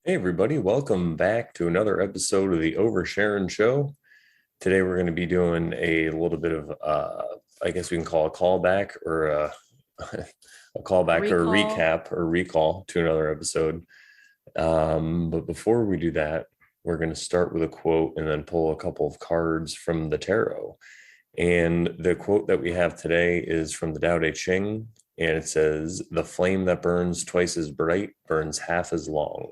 Hey everybody, welcome back to another episode of the Over Sharon Show. Today we're going to be doing a little bit of I guess we can call a callback or a callback or a Recall. recap or recall to another episode. But before we do that, we're going to start with a quote and then pull a couple of cards from the tarot. And the quote that we have today is from the Tao Te Ching, and it says, "The flame that burns twice as bright burns half as long."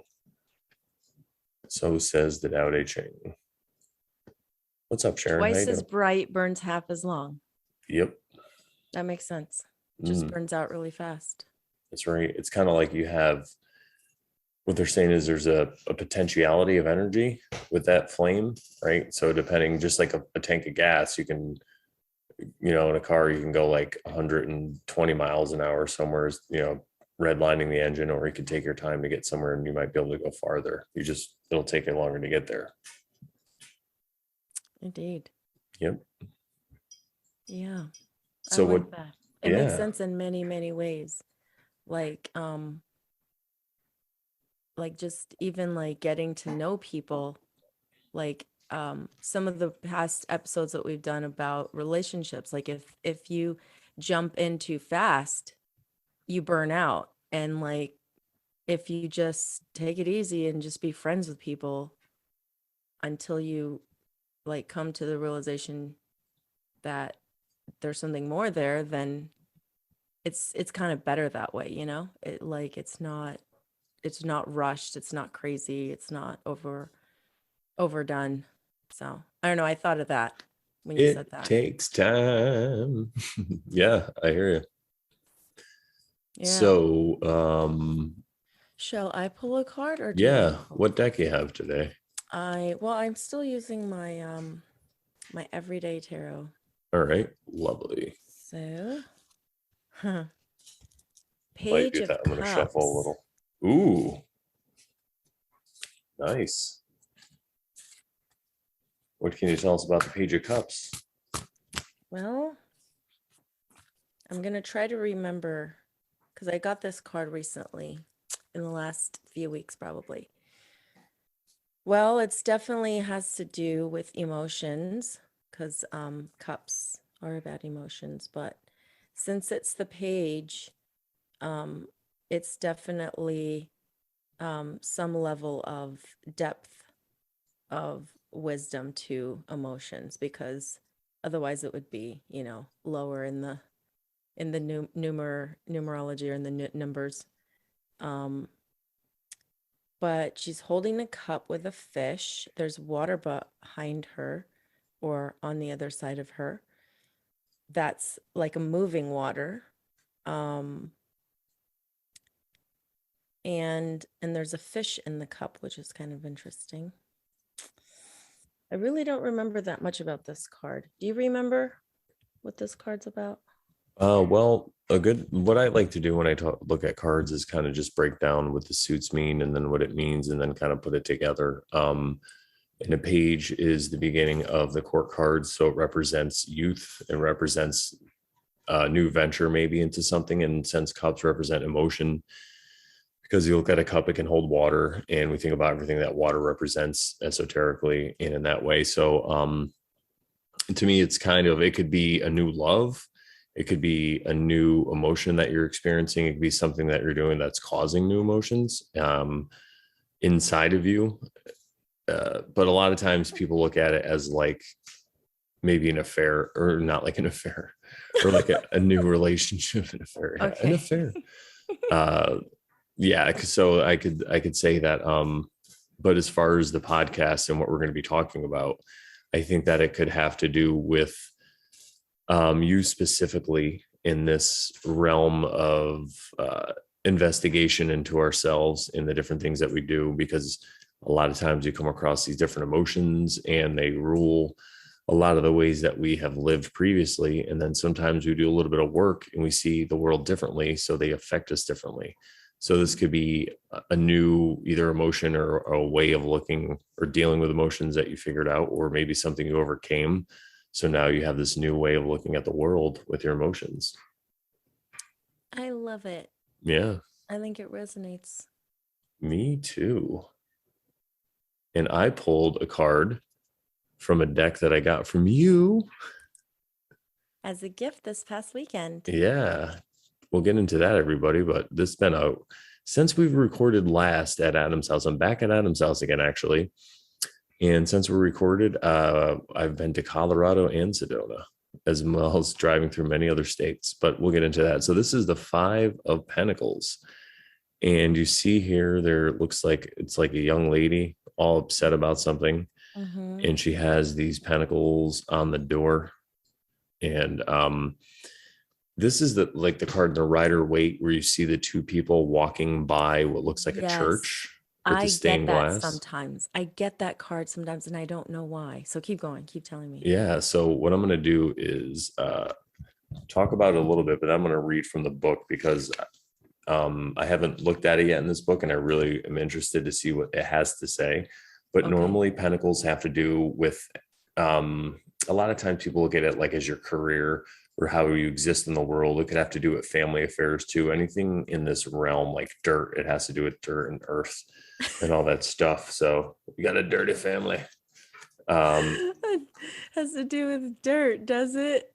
So says the Tao Te Ching. What's up, Sharon? How you Twice as doing? bright burns half as long. Yep. That makes sense. Just Mm, burns out really fast. that's right. It's kind of like you have what they're saying is there's a potentiality of energy with that flame, right? So depending, just like a tank of gas, you can, in a car, you can go like 120 miles an hour somewhere, redlining the engine, or you could take your time to get somewhere and you might be able to go farther. It'll take you longer to get there. Indeed. Yep. Yeah. I So what, like that. It makes yeah. sense in many, many ways. Like, just even like getting to know people, like some of the past episodes that we've done about relationships, like if you jump in too fast, you burn out. And like if you just take it easy and just be friends with people until you like come to the realization that there's something more there, then it's kind of better that way, you know? It's not rushed, it's not crazy, it's not overdone. So I don't know, I thought of that when you said It that. takes time. Yeah, I hear you. Yeah. So, Shall I pull a card or do you want yeah, to pull? what deck you have today? I'm still using my everyday tarot. All right, lovely. So While you Page do of that, I'm going to shuffle a Cups. little. Ooh, nice. What can you tell us about the Page of Cups? Well, I'm going to try to remember because I got this card recently in the last few weeks, probably. Well, it's definitely has to do with emotions because cups are about emotions. But since it's the page, um, it's definitely some level of depth of wisdom to emotions because otherwise it would be, lower in the numerology or in the numbers. Um, but she's holding a cup with a fish. There's water behind her or on the other side of her. That's like a moving water. Um, and there's a fish in the cup, which is kind of interesting. I really don't remember that much about this card. Do you remember what this card's about? Well, what I like to do when I look at cards is kind of just break down what the suits mean and then what it means and then kind of put it together. And a page is the beginning of the court cards. So it represents youth, it represents a new venture maybe into something. And since cups represent emotion, because you look at a cup, it can hold water, and we think about everything that water represents esoterically and in that way. So to me, it could be a new love, it could be a new emotion that you're experiencing, it could be something that you're doing that's causing new emotions inside of you. But a lot of times people look at it as like maybe an affair, or not like an affair, or like a new relationship. An affair, yeah, an Okay. affair. uh yeah, so I could say that. But as far as the podcast and what we're going to be talking about, I think that it could have to do with you specifically in this realm of investigation into ourselves and the different things that we do, because a lot of times you come across these different emotions and they rule a lot of the ways that we have lived previously. And then sometimes we do a little bit of work and we see the world differently, so they affect us differently. So this could be a new either emotion or a way of looking or dealing with emotions that you figured out, or maybe something you overcame. So now you have this new way of looking at the world with your emotions. I love it. Yeah, I think it resonates. me too. And I pulled a card from a deck that I got from you. As a gift this past weekend. Yeah. We'll get into that, everybody. But this has been out since we've recorded last at Adam's house. I'm back at Adam's house again, actually. And since we recorded, I've been to Colorado and Sedona, as well as driving through many other states. But we'll get into that. So this is the Five of Pentacles. And you see here, there looks like it's like a young lady all upset about something. Mm-hmm. And she has these pentacles on the door. And this is the like the card in the Rider-Waite, where you see the two people walking by what looks like a church with the I stained get that glass. sometimes. I get that card sometimes, and I don't know why. So keep going. Keep telling me. Yeah. So what I'm going to do is talk about it a little bit, but I'm going to read from the book because I haven't looked at it yet in this book, and I really am interested to see what it has to say. But Okay. normally pentacles have to do with a lot of times people look at it like as your career or how you exist in the world. It could have to do with family affairs too. Anything in this realm, like dirt, it has to do with dirt and earth and all that stuff. So you got a dirty family. It has to do with dirt, does it?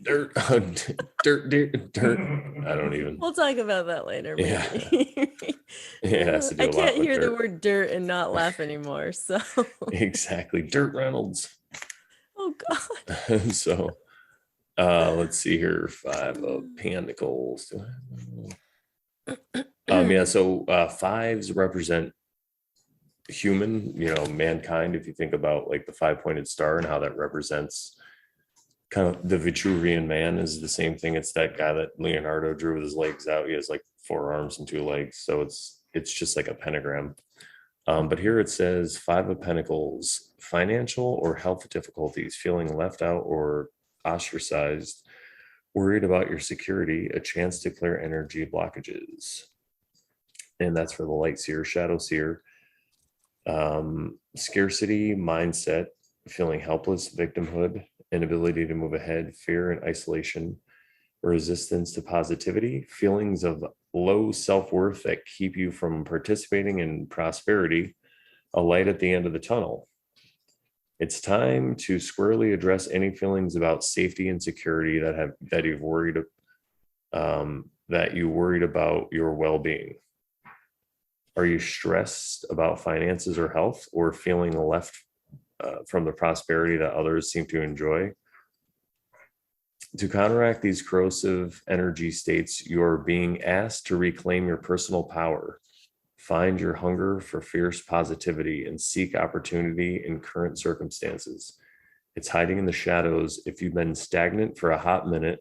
Dirt. I don't even. We'll talk about that later. Maybe. Yeah. It has to do I a lot can't with hear the dirt. word dirt and not laugh anymore. So. Exactly. Dirt Reynolds. Oh God. So let's see here. Five of Pentacles. Yeah, so fives represent human, mankind. If you think about like the five-pointed star and how that represents kind of the Vitruvian man is the same thing. It's that guy that Leonardo drew with his legs out. He has like 4 arms and 2 legs. So it's just like a pentagram. But here it says Five of Pentacles, financial or health difficulties, feeling left out or ostracized, worried about your security, a chance to clear energy blockages. And that's for the light seer, shadow seer. Scarcity mindset, feeling helpless, victimhood, inability to move ahead, fear and isolation, resistance to positivity, feelings of low self-worth that keep you from participating in prosperity, a light at the end of the tunnel. It's time to squarely address any feelings about safety and security that you worried about your well-being. Are you stressed about finances or health, or feeling left from the prosperity that others seem to enjoy? To counteract these corrosive energy states, you're being asked to reclaim your personal power. Find your hunger for fierce positivity and seek opportunity in current circumstances. It's hiding in the shadows. If you've been stagnant for a hot minute,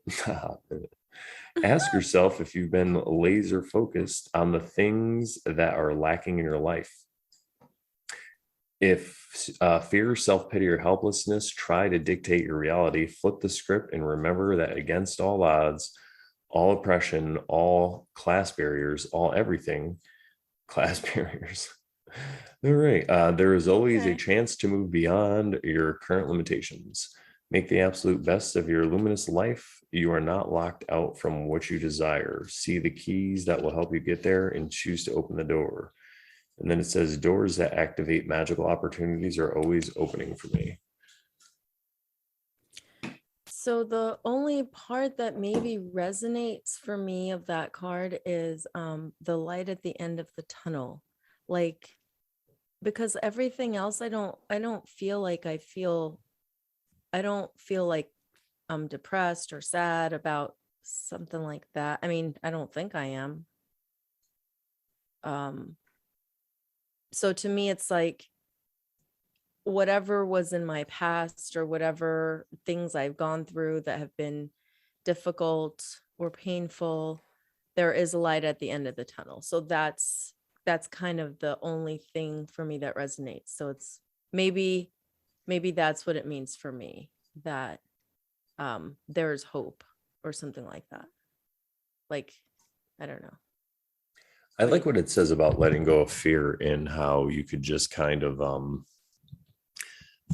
ask yourself if you've been laser focused on the things that are lacking in your life. If fear, self-pity, or helplessness try to dictate your reality, flip the script and remember that against all odds, all oppression, all class barriers, all everything, class barriers. All right. There is always a chance to move beyond your current limitations. Make the absolute best of your luminous life. You are not locked out from what you desire. See the keys that will help you get there and choose to open the door. And then it says, doors that activate magical opportunities are always opening for me. So the only part that maybe resonates for me of that card is the light at the end of the tunnel. Like, because everything else, I don't feel like I'm depressed or sad about something like that. I mean, I don't think I am. So to me, it's like whatever was in my past or whatever things I've gone through that have been difficult or painful, there is a light at the end of the tunnel. So that's kind of the only thing for me that resonates. So it's maybe that's what it means for me, that there's hope or something like that. Like, I don't know. I like what it says about letting go of fear and how you could just kind of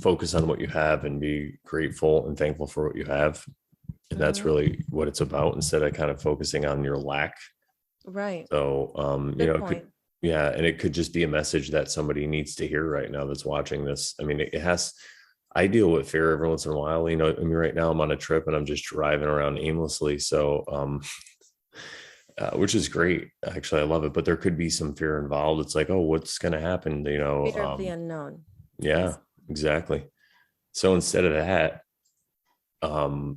focus on what you have and be grateful and thankful for what you have. And that's really what it's about, instead of kind of focusing on your lack. Right. So, Yeah, and it could just be a message that somebody needs to hear right now that's watching this. I mean, it has. I deal with fear every once in a while. I mean, right now I'm on a trip and I'm just driving around aimlessly. So, which is great. Actually, I love it. But there could be some fear involved. It's like, oh, what's going to happen? Fear of the unknown. Yeah, Yes. exactly. So instead of that,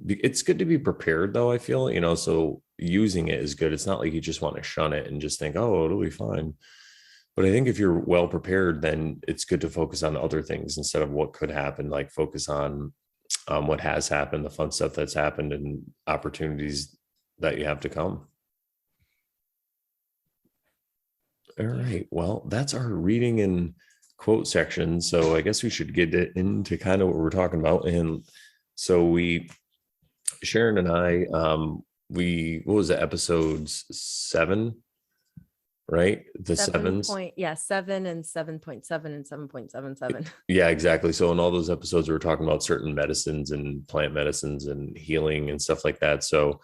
it's good to be prepared, though. I feel, so using it is good. It's not like you just want to shun it and just think, oh, it'll be fine. But I think if you're well prepared, then it's good to focus on other things instead of what could happen. Like focus on what has happened, the fun stuff that's happened, and opportunities that you have to come. All Yeah. right. Well, that's our reading and quote section. So I guess we should get into kind of what we're talking about. And so Sharon and I, what was it, episodes 7, right? The 7 sevens. point, yeah, 7 and 7.7 and 7.77. Yeah, exactly. So in all those episodes, we were talking about certain medicines and plant medicines and healing and stuff like that. So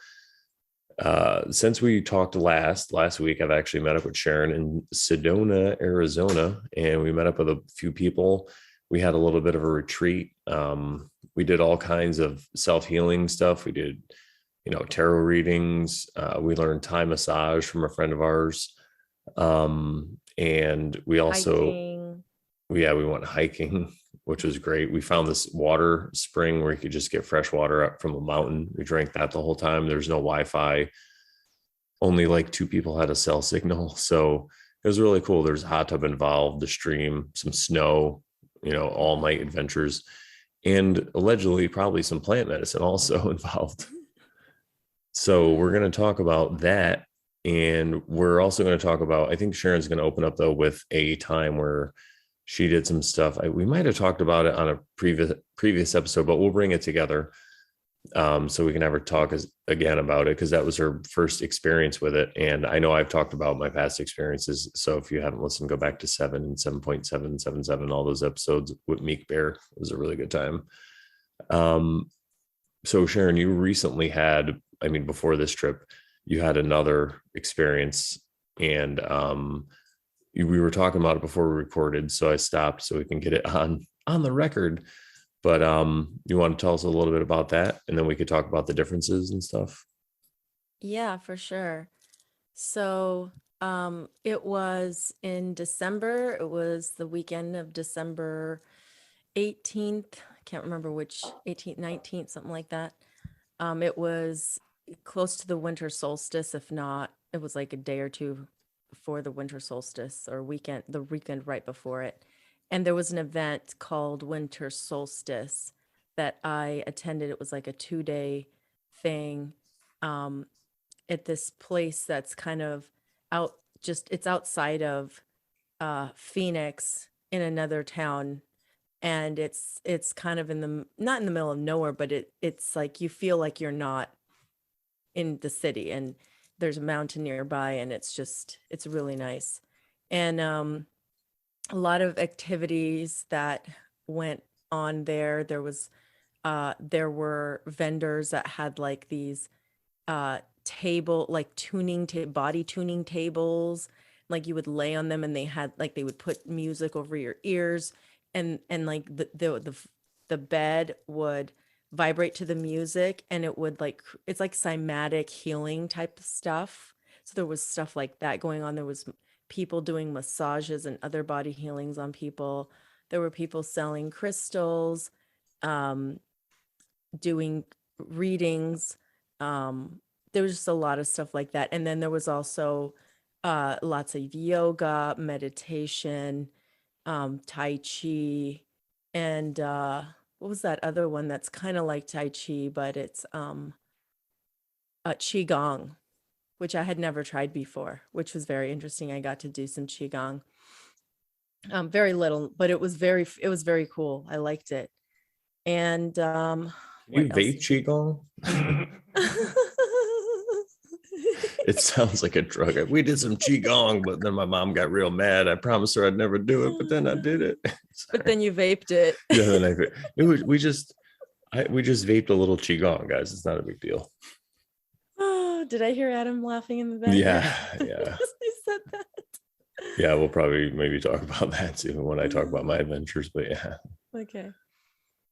since we talked last week, I've actually met up with Sharon in Sedona, Arizona, and we met up with a few people. We had a little bit of a retreat. We did all kinds of self-healing stuff. We did, tarot readings. We learned Thai massage from a friend of ours. And we also, Hiking. yeah, we went hiking, which was great. We found this water spring where you could just get fresh water up from a mountain. We drank that the whole time. There's no Wi-Fi. Only like 2 people had a cell signal. So it was really cool. There's a hot tub involved, the stream, some snow, all night adventures, and allegedly probably some plant medicine also involved. So we're going to talk about that. And we're also going to talk about, I think Sharon's going to open up though with a time where she did some stuff. We might have talked about it on a previous episode, but we'll bring it together so we can have her talk again about it, because that was her first experience with it. And I know I've talked about my past experiences. So if you haven't listened, go back to 7 and 7.777, all those episodes with Meek Bear. It was a really good time. So Sharon, you recently had, I mean, before this trip, you had another experience, and we were talking about it before we recorded, so I stopped so we can get it on the record. But you want to tell us a little bit about that, and then we could talk about the differences and stuff. Yeah, for sure. So it was in December. It was the weekend of December 18th. I can't remember which, 18th, 19th, something like that. It was close to the winter solstice. If not, it was like a day or two before the winter solstice, or the weekend right before it. And there was an event called Winter Solstice that I attended. It was like a 2-day thing at this place that's kind of it's outside of Phoenix, in another town. And it's kind of not in the middle of nowhere, but it's like you feel like you're not in the city, and there's a mountain nearby, and it's really nice. And a lot of activities that went on there. There were vendors that had like these body tuning tables. Like you would lay on them, and they would put music over your ears, and like the bed would vibrate to the music, and it's like cymatic healing type of stuff. So there was stuff like that going on. There was people doing massages and other body healings on people. There were people selling crystals, doing readings. There was just a lot of stuff like that. And then there was also lots of yoga, meditation, Tai Chi, and what was that other one that's kind of like Tai Chi, but it's Qigong, which I had never tried before, which was very interesting. I got to do some Qigong. Very little, but it was very cool. I liked it. And You what else? vape Qigong? It sounds like a drug. We did some Qigong, but then my mom got real mad. I promised her I'd never do it, but then I did it. But then you vaped it. Yeah, then we just vaped a little Qigong, guys. It's not a big deal. Oh, did I hear Adam laughing in the background? Yeah, yeah. He said that. Yeah, we'll probably maybe talk about that too when I talk about my Mm. adventures. But yeah. Okay.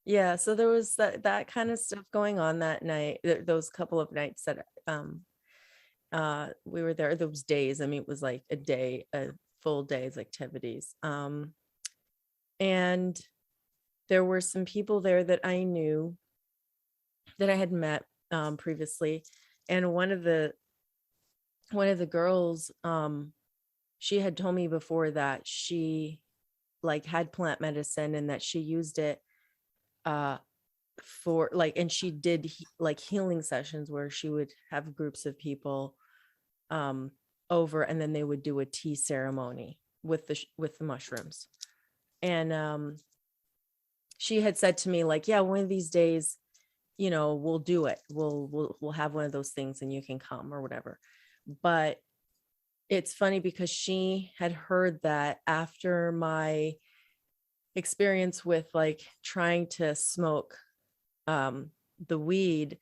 Yeah, so there was that kind of stuff going on that night, those couple of nights that we were there, those days. I mean, it was like a full day's activities. And there were some people there that I knew, that I had met previously. And one of the girls, she had told me before that she like had plant medicine and that she used it uh for like, and she did like healing sessions where she would have groups of people um over, and then they would do a tea ceremony with the mushrooms. And she had said to me like, yeah, one of these days, we'll do it, we'll have one of those things and you can come or whatever. But it's funny because she had heard that after my experience with like trying to smoke the weed,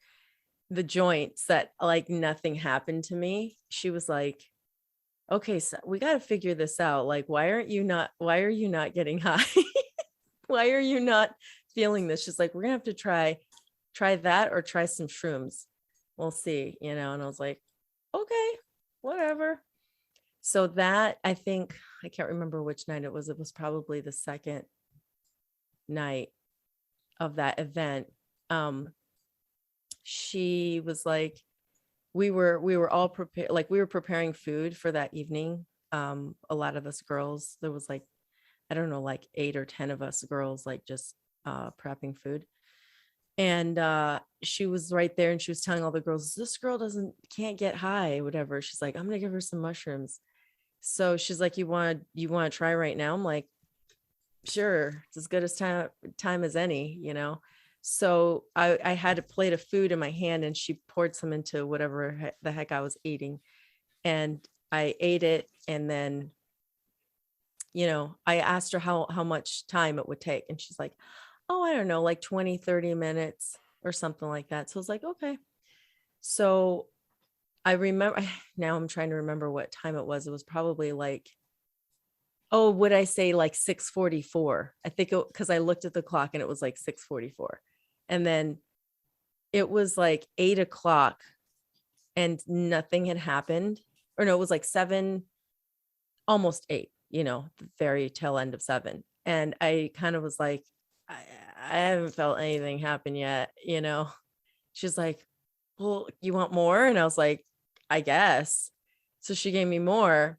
the joints, that like nothing happened to me. She was like, okay, so we got to figure this out. Like, why are you not getting high? Why are you not feeling this? She's like, we're gonna have to try that or try some shrooms. We'll see, And I was like, okay, whatever. So that, I think, I can't remember which night it was. It was probably the second night of that event. She was like, we were all prepared, like we were preparing food for that evening. A lot of us girls, there was like, I don't know, like 8 or 10 of us girls, like just prepping food. And she was right there and she was telling all the girls, this girl can't get high, whatever. She's like, I'm gonna give her some mushrooms. So she's like, you want to try right now? I'm like, sure, it's as good as time as any. So I had a plate of food in my hand and she poured some into whatever the heck I was eating. And I ate it. And then, I asked her how much time it would take. And she's like, oh, I don't know, like 20, 30 minutes or something like that. So I was like, okay. So I remember, now I'm trying to remember what time it was. It was probably like, oh, would I say like 6:44? I think because I looked at the clock and it was like 6:44. And then it was like 8 o'clock and nothing had happened. Or no, it was like 7, almost 8, the very tail end of 7. And I kind of was like, I, I haven't felt anything happen yet. She's like, well, you want more? And I was like, I guess. So she gave me more.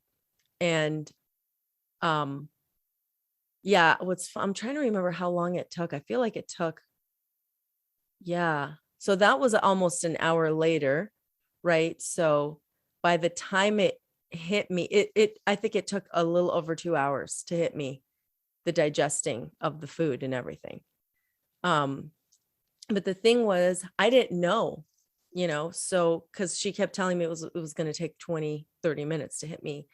And um yeah, I'm trying to remember how long it took. I feel like it took, yeah. So that was almost an hour later, right? So by the time it hit me, I think it took a little over 2 hours to hit me, the digesting of the food and everything. But the thing was, I didn't know, so because she kept telling me it was going to take 20, 30 minutes to hit me,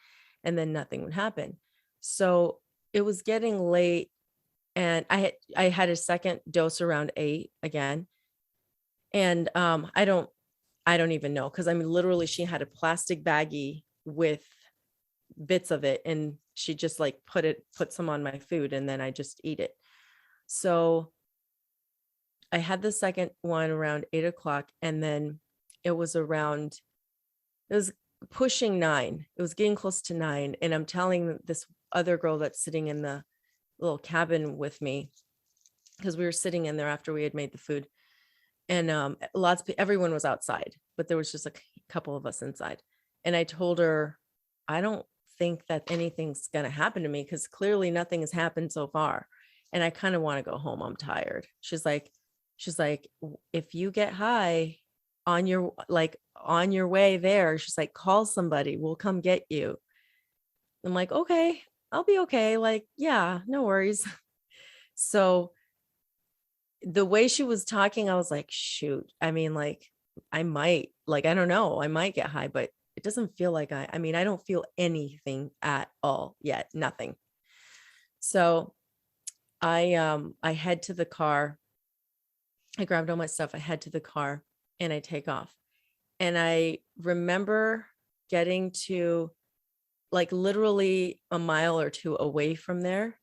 and then nothing would happen. So it was getting late, and I had a second dose around 8 again. And I don't even know, because I mean, literally she had a plastic baggie with bits of it, and she just like put some on my food, and then I just eat it. So I had the second one around 8 o'clock, and then it was pushing 9. It was getting close to 9. And I'm telling this other girl that's sitting in the little cabin with me, because we were sitting in there after we had made the food. And everyone was outside, but there was just a couple of us inside. And I told her, I don't think that anything's going to happen to me, because clearly nothing has happened so far. And I kind of want to go home. I'm tired. She's like, if you get high on your way there, she's like, call somebody, we'll come get you. I'm like, okay, I'll be okay. Like, yeah, no worries. So the way she was talking, I was like, shoot, I mean, like, I don't know, I might get high, but it doesn't feel like I mean, I don't feel anything at all yet, nothing. So I head to the car. I grabbed all my stuff. I head to the car and I take off. And I remember getting to like literally a mile or two away from there.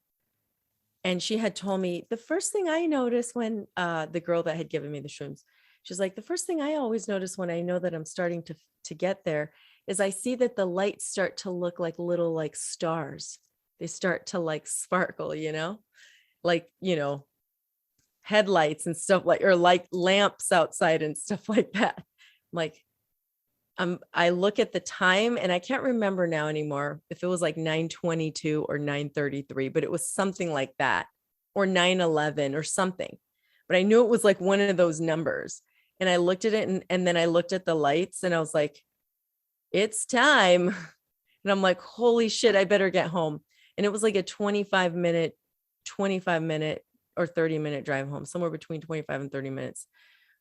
And she had told me the first thing I noticed when the girl that had given me the shrooms, she's like, the first thing I always notice when I know that I'm starting to get there is I see that the lights start to look like little like stars. They start to like sparkle, like, headlights and stuff like, or like lamps outside and stuff like that. Like, I look at the time and I can't remember now anymore if it was like 9:22 or 9:33, but it was something like that, or 9:11 or something. But I knew it was like one of those numbers. And I looked at it and then I looked at the lights and I was like, it's time. And I'm like, holy shit, I better get home. And it was like a 25 minute or 30-minute drive home, somewhere between 25 and 30 minutes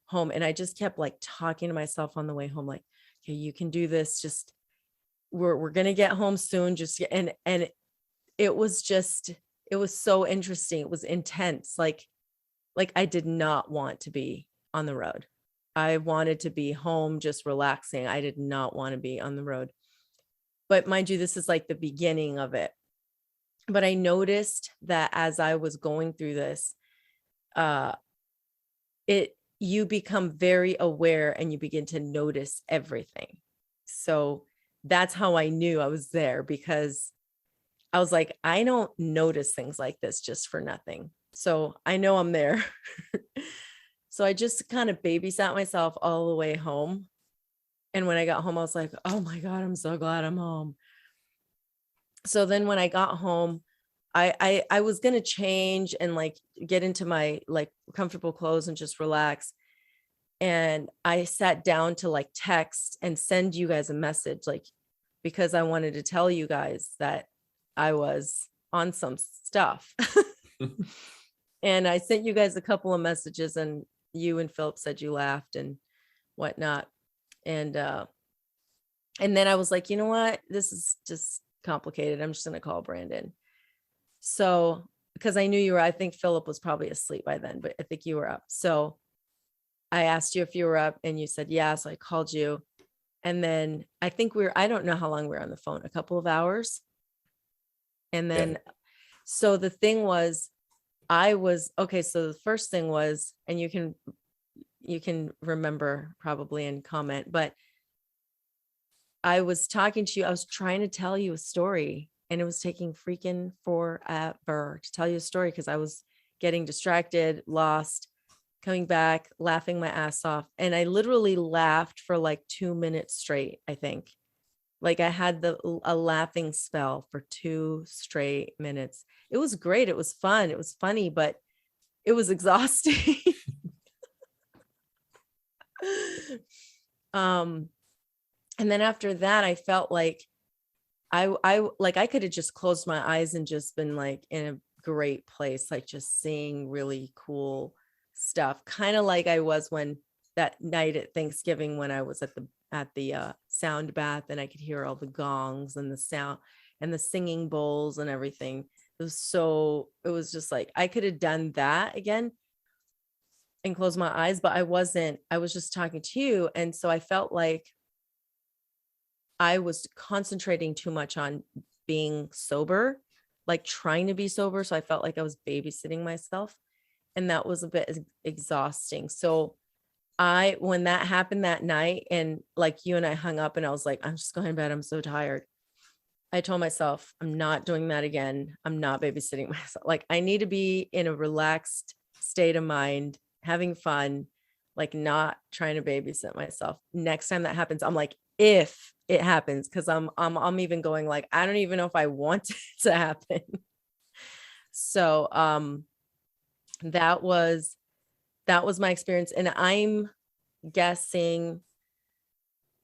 home. And I just kept like talking to myself on the way home, like, okay, you can do this. Just we're gonna get home soon. Just and it was so interesting. It was intense. Like I did not want to be on the road. I wanted to be home, just relaxing. I did not want to be on the road. But mind you, this is like the beginning of it. But I noticed that as I was going through this, you become very aware and you begin to notice everything. So that's how I knew I was there, because I was like, I don't notice things like this just for nothing. So I know I'm there. So I just kind of babysat myself all the way home. And when I got home, I was like, oh my God, I'm so glad I'm home. So then when I got home, I was going to change and like get into my like comfortable clothes and just relax. And I sat down to like text and send you guys a message, like, because I wanted to tell you guys that I was on some stuff. And I sent you guys a couple of messages, and you and Philip said you laughed and whatnot. And then I was like, you know what? This is just complicated. I'm just going to call Brandon. So, because I knew I think Philip was probably asleep by then, but I think you were up. So I asked you if you were up and you said, yeah. So I called you. And then I think I don't know how long we were on the phone, a couple of hours. And then, so the thing was, okay. So the first thing was, and you can remember probably and comment, but I was talking to you. I was trying to tell you a story, and it was taking freaking forever to tell you a story because I was getting distracted, lost, coming back, laughing my ass off. And I literally laughed for like 2 minutes straight, I think. Like I had a laughing spell for 2 straight minutes. It was great. It was fun. It was funny, but it was exhausting. And then after that, I felt like I could have just closed my eyes and just been like in a great place, like just seeing really cool stuff. Kind of like I was when that night at Thanksgiving, when I was at the sound bath, and I could hear all the gongs and the sound and the singing bowls and everything. It was just like, I could have done that again and closed my eyes, but I wasn't. I was just talking to you. And so I felt like I was concentrating too much on being sober, like trying to be sober. So I felt like I was babysitting myself, and that was a bit exhausting. So when that happened that night, and like you and I hung up, and I was like, I'm just going to bed. I'm so tired. I told myself, I'm not doing that again. I'm not babysitting myself. Like I need to be in a relaxed state of mind, having fun, like not trying to babysit myself. Next time that happens, I'm like, if it happens, because I'm even going like, I don't even know if I want it to happen. So that was my experience. And I'm guessing,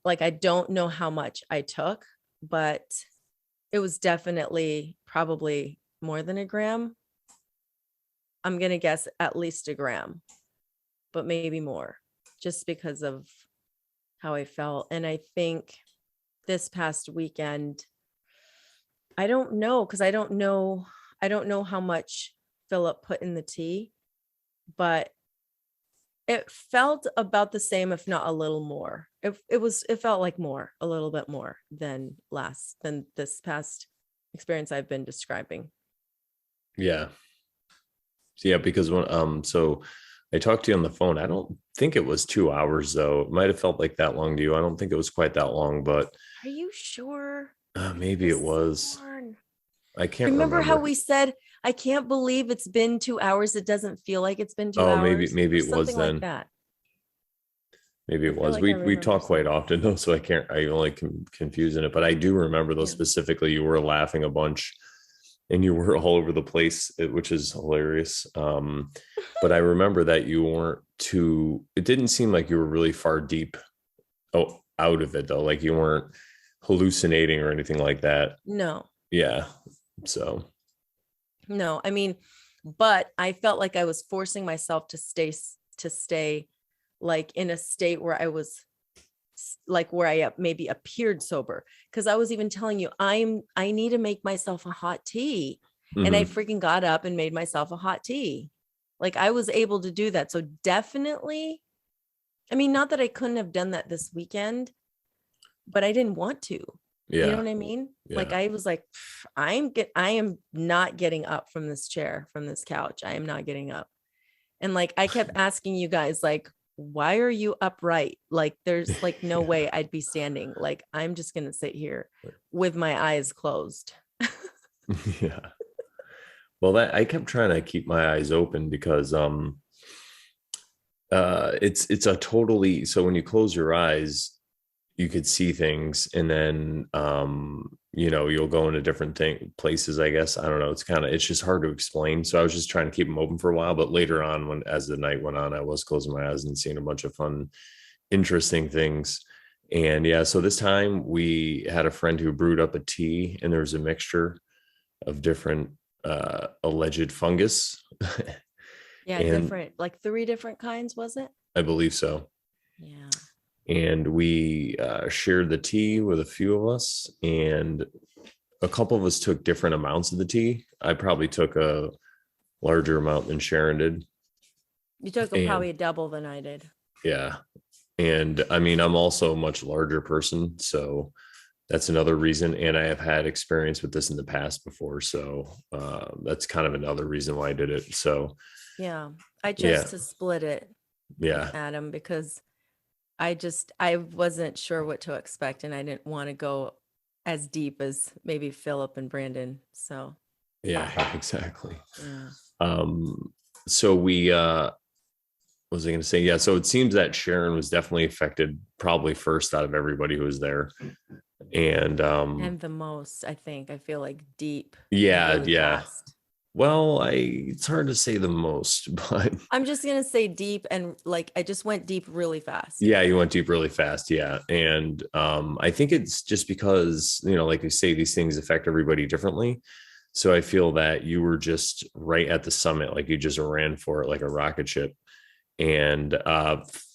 like, I don't know how much I took, but it was definitely probably more than a gram. I'm going to guess at least a gram, but maybe more, just because of how I felt. And I think this past weekend, I don't know, because I don't know how much Philip put in the tea, but It felt about the same, if not a little more. It felt like a little bit more than this past experience I've been describing. Yeah. Yeah, because so I talked to you on the phone. I don't think it was 2 hours though. It might have felt like that long to you. I don't think it was quite that long, but Are you sure? maybe it This was. darn. I can't Remember how remember. we said, I can't believe it's been 2 hours. It doesn't feel like it's been two Oh, maybe hours maybe or it was something like then. that. Maybe I it feel was. like I We remember talk quite saying that. often though, so I only confusing it. But I do remember though Yeah. specifically you were laughing a bunch and you were all over the place, which is hilarious. But I remember that you weren't too. It didn't seem like you were really far deep out of it though. Like you weren't hallucinating or anything like that. No, Yeah. So no. I mean, but I felt like I was forcing myself to stay like in a state where I was like where I maybe appeared sober. Cause I was even telling you, I need to make myself a hot tea. And I mhm. freaking got up and made myself a hot tea. Like I was able to do that. So definitely, I mean, not that I couldn't have done that this weekend, but I didn't want to. You know Yeah. what I mean? Like Yeah. I was like, I am not getting up from this chair, from this couch. I am not getting up. And like I kept asking you guys, like, why are you upright? Like there's like no Yeah. way I'd be standing. Like I'm just gonna sit here with my eyes closed. Yeah. Well, that I kept trying to keep my eyes open because it's a totally so when you close your eyes you could see things and then you'll go into different places. I guess I don't know, it's just hard to explain, so I was just trying to keep them open for a while, but later on when as the night went on I was closing my eyes and seeing a bunch of fun interesting things. And yeah, so this time we had a friend who brewed up a tea and there was a mixture of different alleged fungus Yeah, and different, like three different kinds, was it? I believe so. Yeah. And we shared the tea with a few of us, and a couple of us took different amounts of the tea. I probably took a larger amount than Sharon did. You took a, And probably a double than I did. yeah, and I mean, I'm also a much larger person, so that's another reason. And I have had experience with this in the past before, so that's kind of another reason why I did it. So Yeah. I chose yeah, to split it with yeah, Adam because I wasn't sure what to expect and I didn't want to go as deep as maybe Philip and Brandon. So yeah, exactly. yeah. Um, so we what was I going to say? Yeah. So it seems that Sharon was definitely affected, probably first out of everybody who was there. And And the most, I think, I feel like deep and yeah, really yeah. fast. Well, it's hard to say the most, but I'm just gonna say deep and like I just went deep really fast. yeah, you went deep really fast. Yeah. And I think it's just because, like you say, these things affect everybody differently. So I feel that you were just right at the summit, like you just ran for it like a rocket ship. And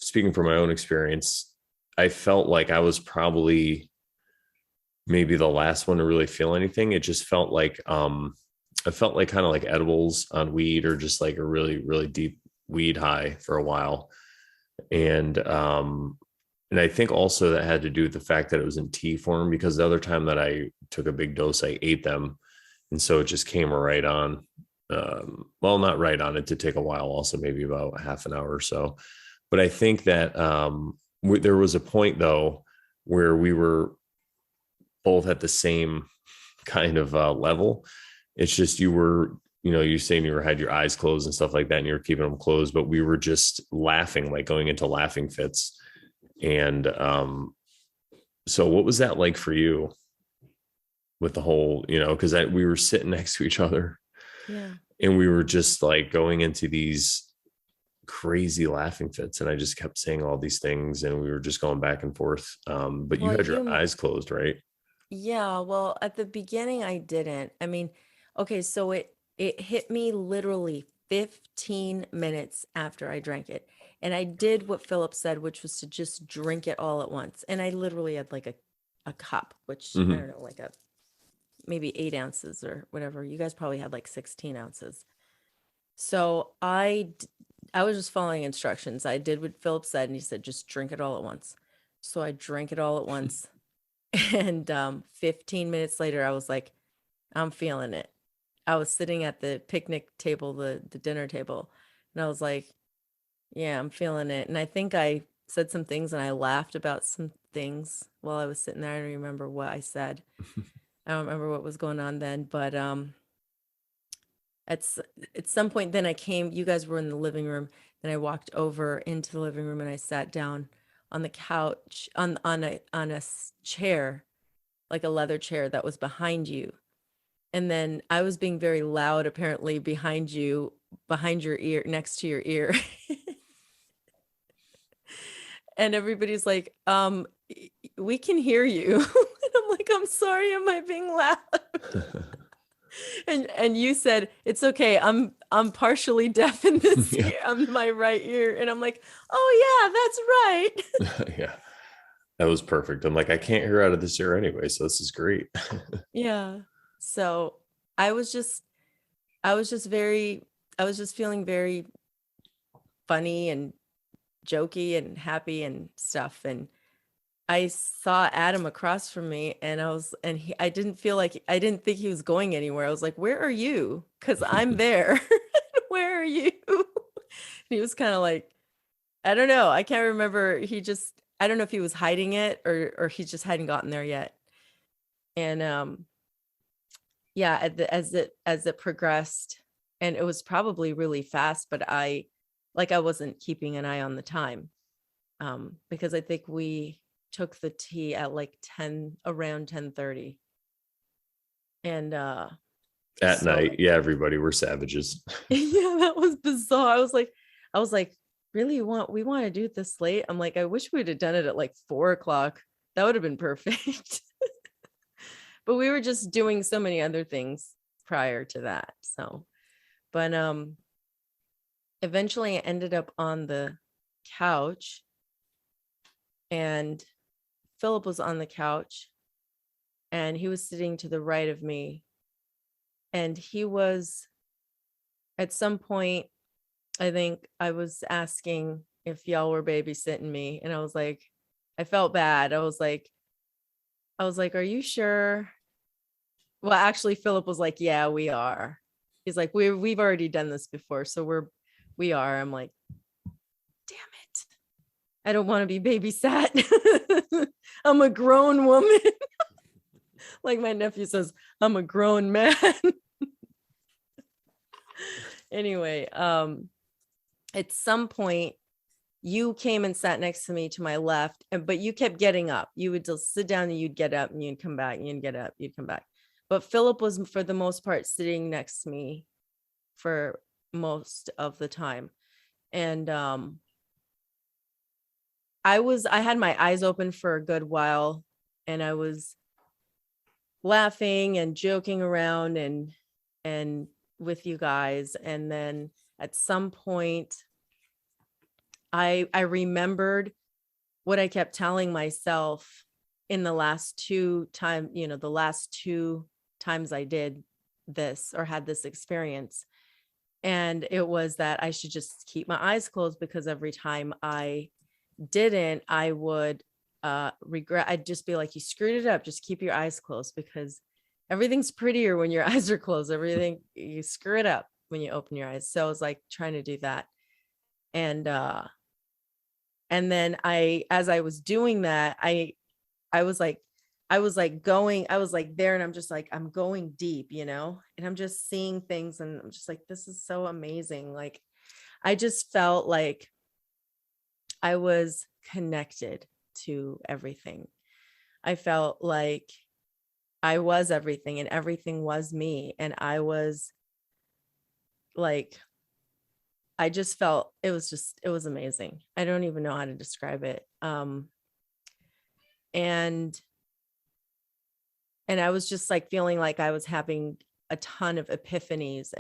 speaking from my own experience, I felt like I was probably maybe the last one to really feel anything. It just felt like I felt like kind of like edibles on weed or just like a really, really deep weed high for a while. And I think also that had to do with the fact that it was in tea form, because the other time that I took a big dose, I ate them. And so it just came right on. Well, not right on, it did take a while, also maybe about half an hour or so. But I think that there was a point though where we were both at the same kind of level. It's just you were, you saying you had your eyes closed and stuff like that, and you were keeping them closed, but we were just laughing, like going into laughing fits. And so what was that like for you with the whole, because we were sitting next to each other Yeah. and we were just like going into these crazy laughing fits, and I just kept saying all these things and we were just going back and forth. But you Well, had your eyes closed, right? yeah, well, at the beginning I didn't. I mean, okay, so it hit me literally 15 minutes after I drank it. And I did what Philip said, which was to just drink it all at once. And I literally had like a cup, which I Mm-hmm. don't know, like a maybe 8 ounces or whatever. You guys probably had like 16 ounces. So I was just following instructions. I did what Philip said, and he said, just drink it all at once. So I drank it all at once. And 15 minutes later, I was like, I'm feeling it. I was sitting at the picnic table, the dinner table, and I was like, yeah, I'm feeling it. And I think I said some things and I laughed about some things while I was sitting there. I don't remember what I said. I don't remember what was going on then, but at some point then I came, you guys were in the living room, then I walked over into the living room and I sat down on the couch on a chair, like a leather chair that was behind you. And then I was being very loud apparently behind you, behind your ear, next to your ear. And everybody's like, we can hear you. And I'm like, I'm sorry, am I being loud? And you said, it's okay, I'm partially deaf in this Yeah. ear, on my right ear. And I'm like, oh yeah, that's right. Yeah. That was perfect. I'm like, I can't hear out of this ear anyway, so this is great. Yeah. So I was just I was just very I was just feeling very funny and jokey and happy and stuff. And I saw Adam across from me and I didn't feel like, I didn't think he was going anywhere. I was like, where are you? Because I'm there. Where are you? And he was kind of like, I don't know. I can't remember. I don't know if he was hiding it or he just hadn't gotten there yet. And yeah, as it progressed, and it was probably really fast, but I wasn't keeping an eye on the time. Because I think we took the tea at like around 10:30. And At so night. Yeah, everybody, we're savages. yeah, that was bizarre. I was like, really we want to do it this late? I'm like, I wish we'd have done it at like 4 o'clock. That would have been perfect. But we were just doing so many other things prior to that. So, but eventually I ended up on the couch and Philip was on the couch and he was sitting to the right of me. And he was, at some point, I think I was asking if y'all were babysitting me. And I was like, I felt bad. I was like, are you sure? Well, actually, Philip was like, yeah, we are. He's like, we've already done this before. So we are. I'm like, damn it. I don't want to be babysat. I'm a grown woman. Like my nephew says, I'm a grown man. Anyway, at some point you came and sat next to me to my left, but you kept getting up. You would just sit down and you'd get up and you'd come back and you'd get up, you'd come back. But Philip was, for the most part, sitting next to me for most of the time. And I had my eyes open for a good while and I was laughing and joking around and with you guys. And then at some point I remembered what I kept telling myself in the last two times I did this or had this experience. And it was that I should just keep my eyes closed, because every time I didn't, I would regret. I'd just be like, you screwed it up. Just keep your eyes closed, because everything's prettier when your eyes are closed. Everything, you screw it up when you open your eyes. So I was like trying to do that. And then as I was doing that, I was like there, and I'm just like, I'm going deep, and I'm just seeing things, and I'm just like, this is so amazing. Like, I just felt like I was connected to everything. I felt like I was everything and everything was me. And I was like, I just felt it was amazing. I don't even know how to describe it. And I was just like feeling like I was having a ton of epiphanies,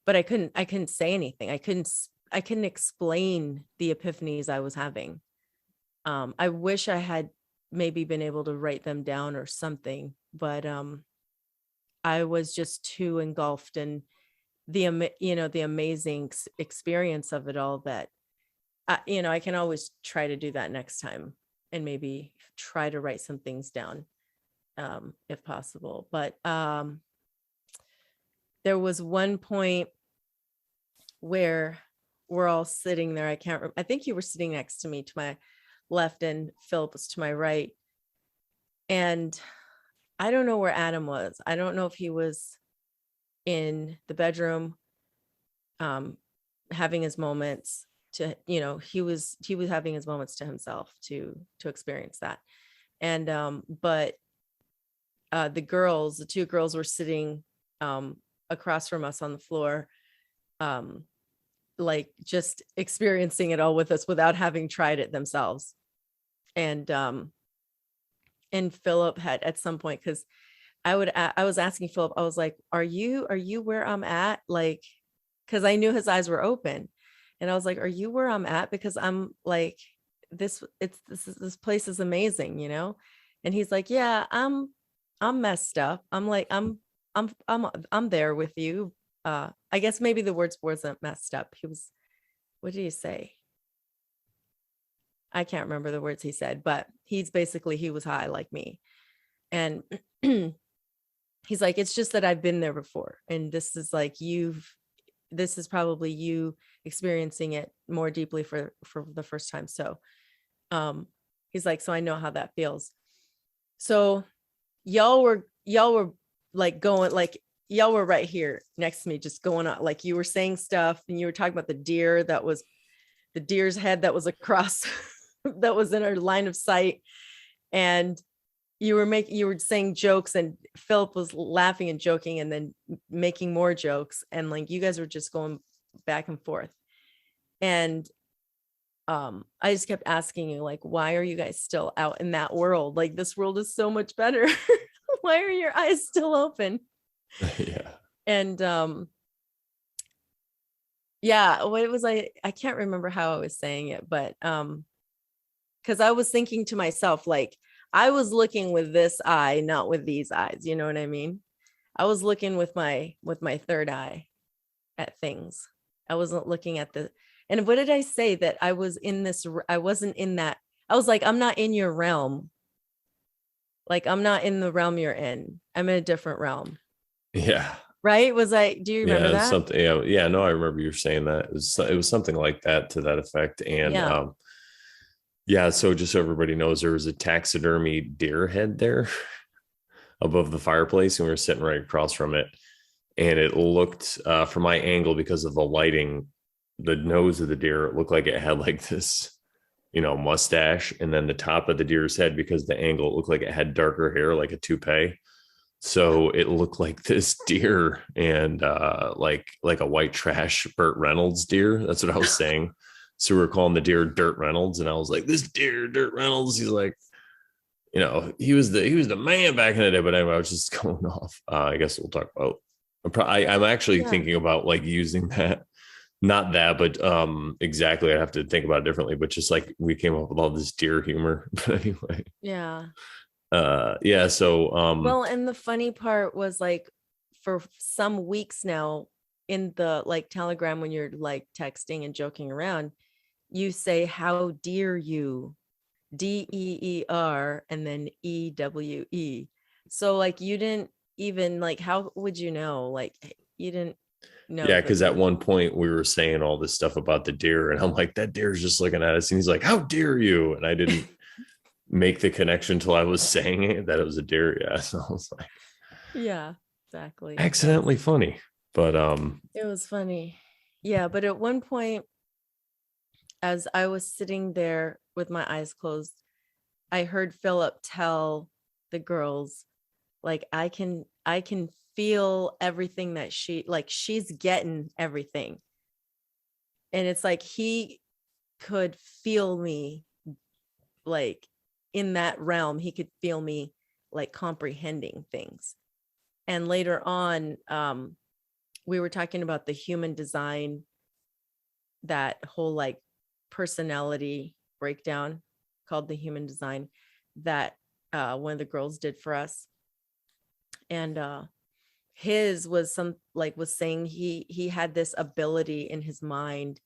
but I couldn't say anything. I couldn't explain the epiphanies I was having. I wish I had maybe been able to write them down or something, but I was just too engulfed the amazing experience of it all, that I can always try to do that next time, and maybe try to write some things down, if possible. But there was one point where we're all sitting there. I think you were sitting next to me to my left, and Philip was to my right. And I don't know where Adam was. I don't know if he was in the bedroom, having his moments to, he was having his moments to himself to experience that. And but the two girls were sitting across from us on the floor, like just experiencing it all with us without having tried it themselves. And Philip had at some point, because I was asking Philip, I was like, are you where I'm at? Like, because I knew his eyes were open, and I was like, are you where I'm at? Because I'm like, this place is amazing, And he's like, yeah, I'm messed up. I'm like, I'm there with you. I guess maybe the words wasn't messed up. What did he say? I can't remember the words he said, but he was high like me. And he's like, it's just that I've been there before. And this is like, this is probably you experiencing it more deeply for the first time. So, he's like, so I know how that feels. So y'all were like going, like, y'all were right here next to me, just going on, like you were saying stuff, and you were talking about the deer's head that was across that was in our line of sight. And you were saying jokes, and Philip was laughing and joking and then making more jokes. And like, you guys were just going back and forth. And I just kept asking you, like, why are you guys still out in that world? Like, this world is so much better. Why are your eyes still open? Yeah. And yeah, what was I can't remember how I was saying it, but because I was thinking to myself, like, I was looking with this eye, not with these eyes. You know what I mean? I was looking with my third eye at things. I wasn't looking at and what did I say? That I was in this, I wasn't in that. I was like, I'm not in your realm. Like, I'm not in the realm you're in. I'm in a different realm. Yeah. Right? Do you remember that? Something. Yeah. Yeah. No, I remember you saying that. It was something like that, to that effect. And Yeah. yeah. So just so everybody knows, there was a taxidermy deer head there above the fireplace, and we were sitting right across from it. And it looked, from my angle, because of the lighting, the nose of the deer, it looked like it had like this, mustache. And then the top of the deer's head, because the angle, it looked like it had darker hair, like a toupee. So it looked like this deer, and like a white trash Burt Reynolds deer. That's what I was saying. So we were calling the deer Dirt Reynolds, and I was like, this deer, Dirt Reynolds. He's like, he was the man back in the day. But anyway, I was just going off. I guess we'll talk about. I'm actually thinking about like using that, not that, but exactly. I have to think about it differently. But just like, we came up with all this deer humor. But anyway. Yeah. Yeah. So well, and the funny part was, like, for some weeks now, in the like Telegram, when you're like texting and joking around, you say, how dear you, DEER, and then EWE. So like, you didn't even, like, how would you know? Like, you didn't know. Yeah, because at one point we were saying all this stuff about the deer, and I'm like, that deer's just looking at us, and he's like, how dare you? And I didn't make the connection until I was saying it, that it was a deer. Yeah. So I was like, yeah, exactly. Accidentally funny. But it was funny. Yeah, but at one point, as I was sitting there with my eyes closed, I heard Philip tell the girls, like, I can feel everything that she's getting everything. And it's like, he could feel me, like, in that realm. He could feel me, like, comprehending things. And later on, we were talking about the human design, that whole like personality breakdown called the human design, that one of the girls did for us. And his was was saying he had this ability in his mind.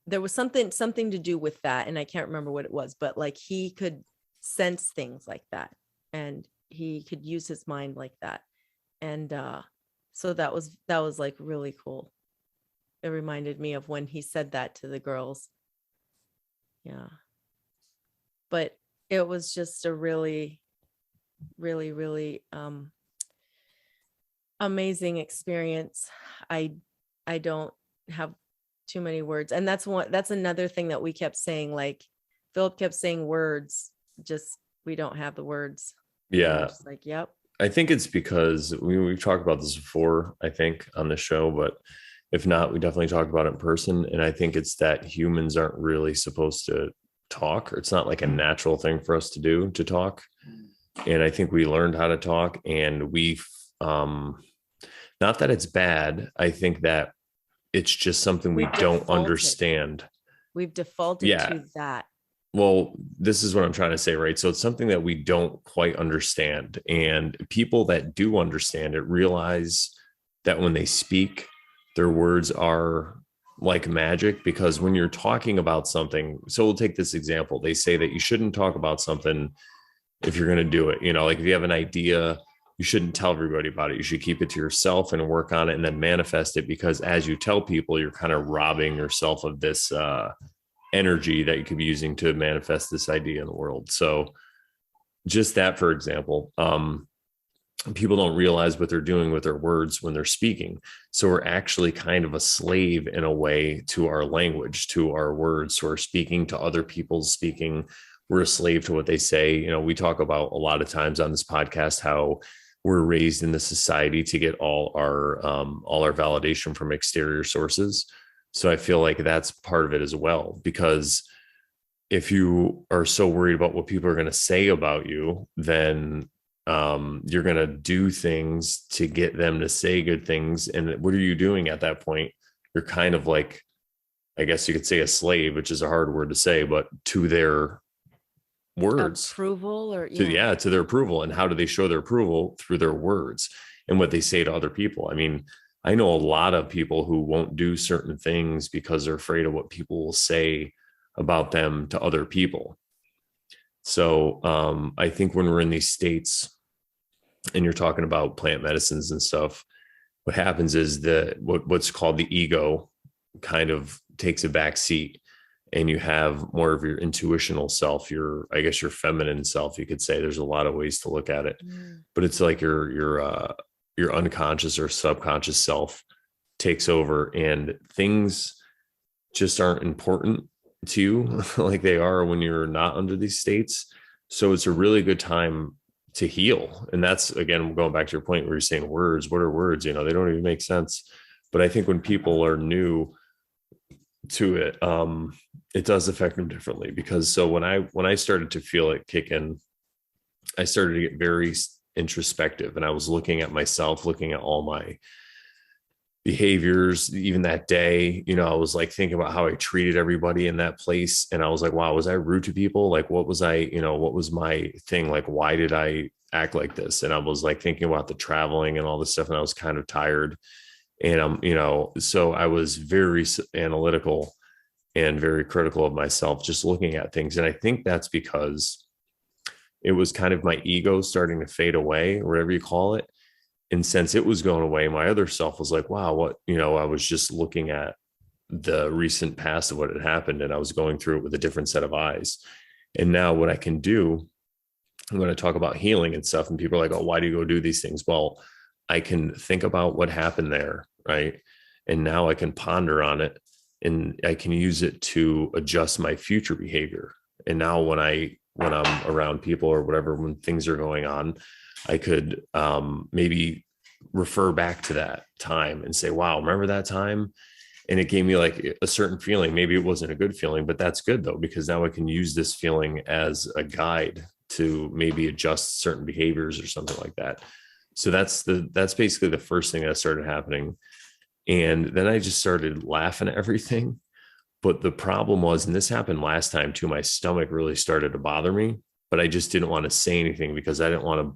There was something to do with that, and I can't remember what it was, but like he could sense things like that, and he could use his mind like that. And so that was like really cool. It reminded me of when he said that to the girls. Yeah. But it was just a really, really, really amazing experience. I don't have too many words. And that's another thing that we kept saying. Like Philip kept saying words, just we don't have the words. Yeah. Just like, yep. I think it's because we've talked about this before, I think, on the show, but if not, we definitely talked about it in person. And I think it's that humans aren't really supposed to talk, or it's not like a natural thing for us to do, to talk. And I think we learned how to talk, and not that it's bad. I think that it's just something we don't understand. We've defaulted to that. Well, this is what I'm trying to say, right? So it's something that we don't quite understand. And people that do understand it realize that when they speak, their words are like magic, because when you're talking about something, so we'll take this example. They say that you shouldn't talk about something if you're going to do it. You know, like if you have an idea, you shouldn't tell everybody about it. You should keep it to yourself and work on it and then manifest it, because as you tell people, you're kind of robbing yourself of this energy that you could be using to manifest this idea in the world. So just that, for example, people don't realize what they're doing with their words when they're speaking. So we're actually kind of a slave in a way to our language, to our words. So we're speaking to other people's speaking. We're a slave to what they say. You know, we talk about a lot of times on this podcast how we're raised in the society to get all our validation from exterior sources. So I feel like that's part of it as well, because if you are so worried about what people are going to say about you, then you're going to do things to get them to say good things. And what are you doing at that point? You're kind of like, I guess you could say a slave, which is a hard word to say, but to their words. Approval, or to their approval. And how do they show their approval? Through their words and what they say to other people. I mean, I know a lot of people who won't do certain things because they're afraid of what people will say about them to other people. So I think when we're in these states and you're talking about plant medicines and stuff, what happens is that what's called the ego kind of takes a back seat, and you have more of your intuitional self, your feminine self, you could say. There's a lot of ways to look at it, but it's like your unconscious or subconscious self takes over, and things just aren't important to you like they are when you're not under these states. So it's a really good time to heal. And that's, again, going back to your point where you're saying words. What are words? You know, they don't even make sense. But I think when people are new to it, it does affect them differently. Because so when I started to feel it kick in, I started to get very introspective, and I was looking at myself, looking at all my behaviors. Even that day, you know, I was like thinking about how I treated everybody in that place, and I was like, wow, was I rude to people? Like, what was what was my thing? Like, why did I act like this? And I was like thinking about the traveling and all this stuff, and I was kind of tired, and so I was very analytical and very critical of myself, just looking at things. And I think that's because it was kind of my ego starting to fade away, or whatever you call it. And since it was going away, my other self was like, wow, what, I was just looking at the recent past of what had happened, and I was going through it with a different set of eyes. And now what I can do when I talk about healing and stuff, and people are like, oh, why do you go do these things? Well, I can think about what happened there, right? And now I can ponder on it, and I can use it to adjust my future behavior. And now when I'm around people or whatever, when things are going on, I could maybe refer back to that time and say, wow, remember that time? And it gave me like a certain feeling. Maybe it wasn't a good feeling, but that's good though, because now I can use this feeling as a guide to maybe adjust certain behaviors or something like that. So that's basically the first thing that started happening. And then I just started laughing at everything. But the problem was, and this happened last time too, my stomach really started to bother me, but I just didn't want to say anything because I didn't want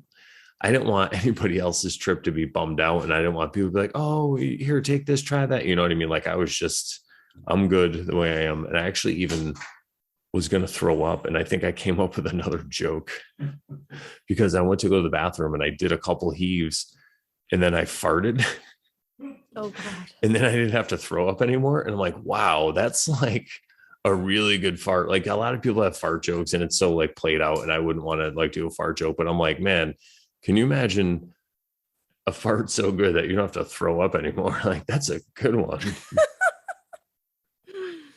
I didn't want anybody else's trip to be bummed out. And I didn't want people to be like, oh, here, take this, try that. You know what I mean? Like I was just, I'm good the way I am. And I actually even was going to throw up. And I think I came up with another joke because I went to go to the bathroom and I did a couple heaves and then I farted. Oh God. And then I didn't have to throw up anymore. And I'm like, wow, that's like a really good fart. Like a lot of people have fart jokes and it's so like played out. And I wouldn't want to like do a fart joke, but I'm like, man, can you imagine a fart so good that you don't have to throw up anymore? Like that's a good one.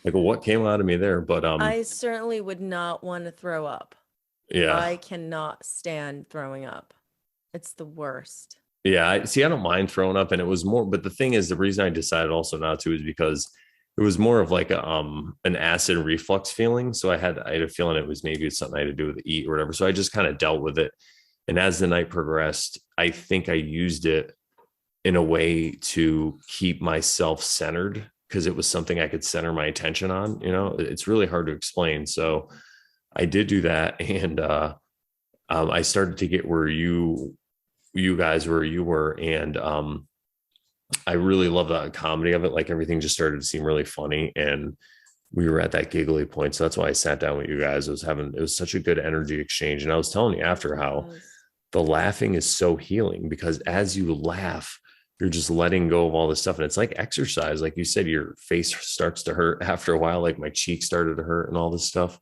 Like what came out of me there? But I certainly would not want to throw up. yeah. I cannot stand throwing up. It's the worst. Yeah, I see. I don't mind throwing up, and it was more. But the thing is, the reason I decided also not to is because it was more of like a an acid reflux feeling. So I had a feeling it was maybe it's something I had to do with the eat or whatever. So I just kind of dealt with it. And as the night progressed, I think I used it in a way to keep myself centered because it was something I could center my attention on. You know, it's really hard to explain. So I did do that, and I started to get where you guys where you were, and I really love the comedy of it. Like everything just started to seem really funny, and we were at that giggly point. So that's why I sat down with you guys. It was such a good energy exchange, and I was telling you after how the laughing is so healing because as you laugh, you're just letting go of all this stuff, and it's like exercise. Like you said, your face starts to hurt after a while. Like my cheeks started to hurt and all this stuff.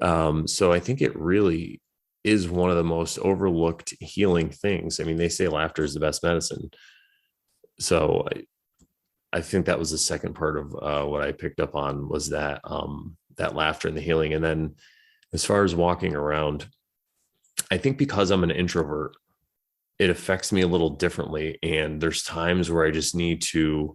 So I think it really is one of the most overlooked healing things. I mean, they say laughter is the best medicine. So I think that was the second part of what I picked up on was that that laughter and the healing. And then as far as walking around, I think because I'm an introvert, it affects me a little differently. And there's times where I just need to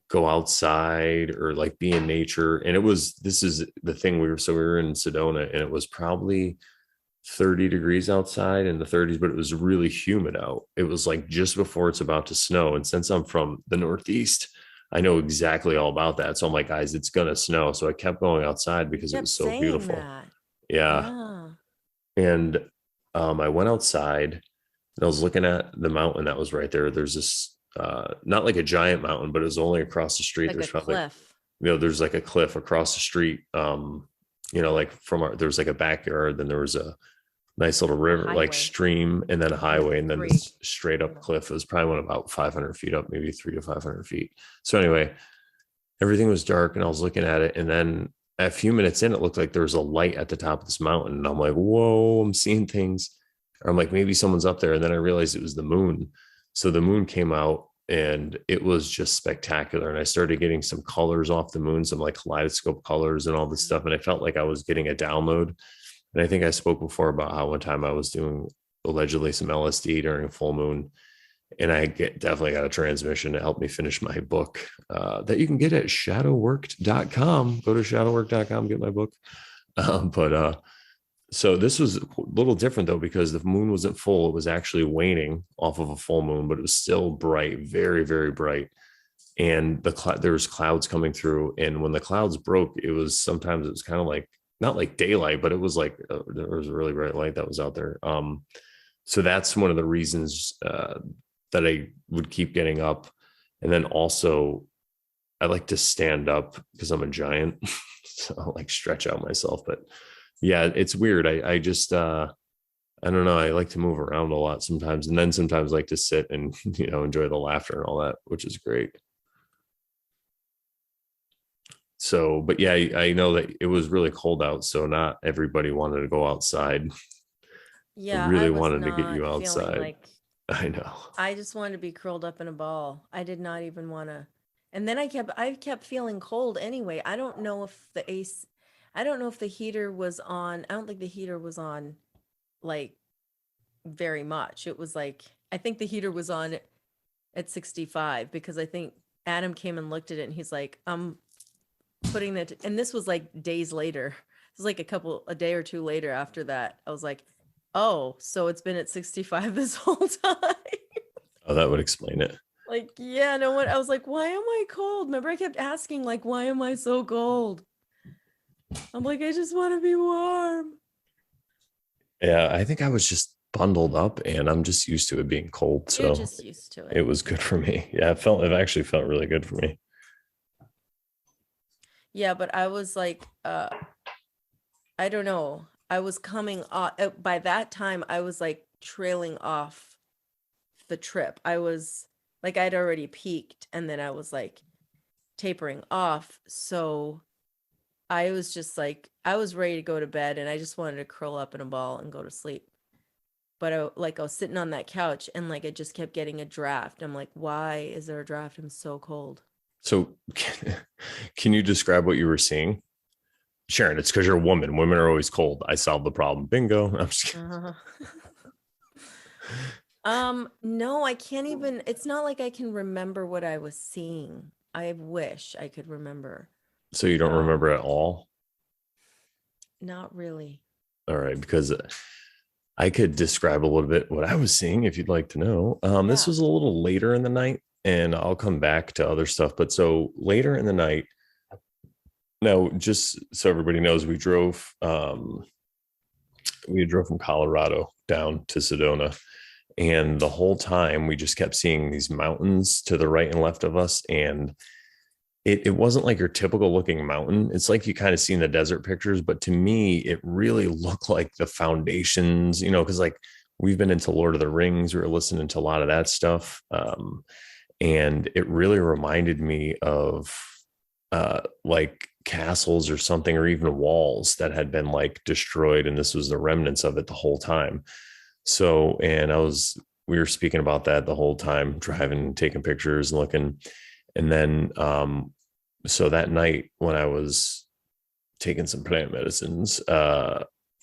go outside or like be in nature. And this is the thing we were in Sedona and it was probably 30 degrees outside in the 30s, but it was really humid out. It was like just before it's about to snow. And since I'm from the Northeast, I know exactly all about that. So I'm like, guys, it's going to snow. So I kept going outside because it was so beautiful. That. Yeah. Yeah. And I went outside and I was looking at the mountain that was right there. There's this, not like a giant mountain, but it was only across the street. Like There's a probably, cliff. there's like a cliff across the street. Like there's like a backyard, then there was a nice little river, like stream, and then a highway, and then this straight up cliff. It was probably went about 500 feet up, maybe 300 to 500 feet. So anyway, everything was dark and I was looking at it. And then a few minutes in, it looked like there was a light at the top of this mountain. And I'm like, whoa, I'm seeing things. Or I'm like, maybe someone's up there. And then I realized it was the moon. So the moon came out and it was just spectacular. And I started getting some colors off the moon, some like kaleidoscope colors and all this stuff. And I felt like I was getting a download. And I think I spoke before about how one time I was doing allegedly some LSD during a full moon. And I definitely got a transmission to help me finish my book that you can get at shadowworked.com. Go to shadowworked.com, get my book. So this was a little different though, because the moon wasn't full. It was actually waning off of a full moon, but it was still bright, very, very bright. And there was clouds coming through. And when the clouds broke, it was kind of like, not like daylight, but it was like, there was a really bright light that was out there. So that's one of the reasons that I would keep getting up. And then also I like to stand up because I'm a giant. So I like stretch out myself, but yeah, it's weird. I just, I don't know. I like to move around a lot sometimes. And then sometimes I like to sit and, enjoy the laughter and all that, which is great. So, but yeah, I know that it was really cold out. So not everybody wanted to go outside. Yeah. I really wanted to get you outside. I know. I just wanted to be curled up in a ball. I did not even want to. And then I kept feeling cold anyway. I don't know if the heater was on. I don't think the heater was on like very much. It was like, I think the heater was on at 65 because I think Adam came and looked at it and he's like, putting that, and this was like days later. It was like a day or two later after that. I was like, oh, so it's been at 65 this whole time. Oh, that would explain it. Like, yeah, no one. I was like, why am I cold? Remember, I kept asking, like, why am I so cold? I'm like, I just want to be warm. Yeah, I think I was just bundled up, and I'm just used to it being cold. You're So just used to it it. was good for me. Yeah, it actually felt really good for me. Yeah, but I was like, I don't know. I was coming off by that time I was like trailing off the trip. I was like I'd already peaked and then I was like tapering off. So I was just like I was ready to go to bed and I just wanted to curl up in a ball and go to sleep. But I was sitting on that couch and like it just kept getting a draft. I'm like, why is there a draft? I'm so cold. So can you describe what you were seeing? Sharon, it's because you're a woman. Women are always cold. I solved the problem. Bingo. I'm just kidding. Uh, no, I can't even, it's not like I can remember what I was seeing. I wish I could remember. So you don't Um, remember at all? Not really. All right, because I could describe a little bit what I was seeing if you'd like to know. This Yeah. was a little later in the night, and I'll come back to other stuff. But so later in the night, now just so everybody knows, we drove from Colorado down to Sedona, and the whole time we just kept seeing these mountains to the right and left of us, and it wasn't like your typical looking mountain. It's like you kind of seen the desert pictures, but to me, it really looked like the foundations, because like we've been into Lord of the Rings, we were listening to a lot of that stuff. And it really reminded me of like castles or something, or even walls that had been like destroyed. And this was the remnants of it the whole time. So, and we were speaking about that the whole time, driving, taking pictures and looking. And then, so that night when I was taking some plant medicines,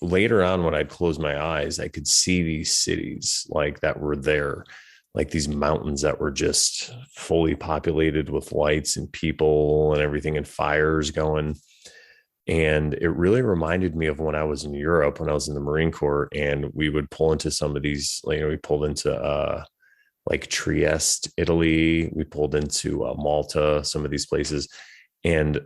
later on when I'd close my eyes, I could see these cities like that were there, like these mountains that were just fully populated with lights and people and everything and fires going. And it really reminded me of when I was in Europe, when I was in the Marine Corps, and we would pull into some of these, we pulled into, like Trieste, Italy. We pulled into Malta, some of these places. And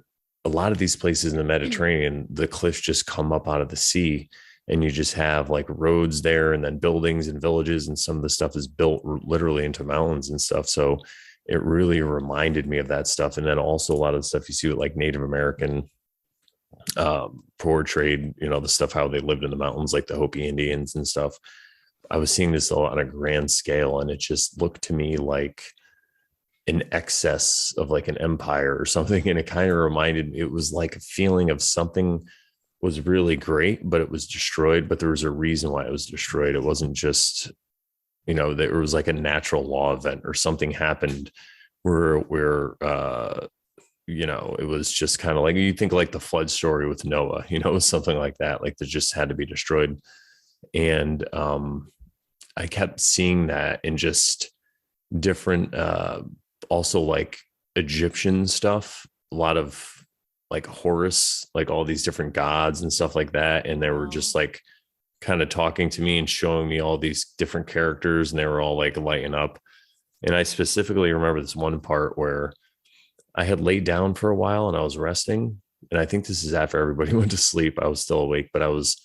a lot of these places in the Mediterranean, the cliffs just come up out of the sea. And you just have like roads there and then buildings and villages. And some of the stuff is built literally into mountains and stuff. So it really reminded me of that stuff. And then also a lot of the stuff you see with like Native American portrayed, the stuff, how they lived in the mountains, like the Hopi Indians and stuff. I was seeing this on a grand scale, and it just looked to me like an excess of like an empire or something. And it kind of reminded me, it was like a feeling of something was really great, but it was destroyed. But there was a reason why it was destroyed. It wasn't just, there was like a natural law event or something happened where it was just kind of like, you think like the flood story with Noah, something like that, like that just had to be destroyed. And I kept seeing that in just different, also like Egyptian stuff, a lot of like Horus, like all these different gods and stuff like that. And they were Wow. just like kind of talking to me and showing me all these different characters, and they were all like lighting up. And I specifically remember this one part where I had laid down for a while and I was resting. And I think this is after everybody went to sleep. I was still awake, but I was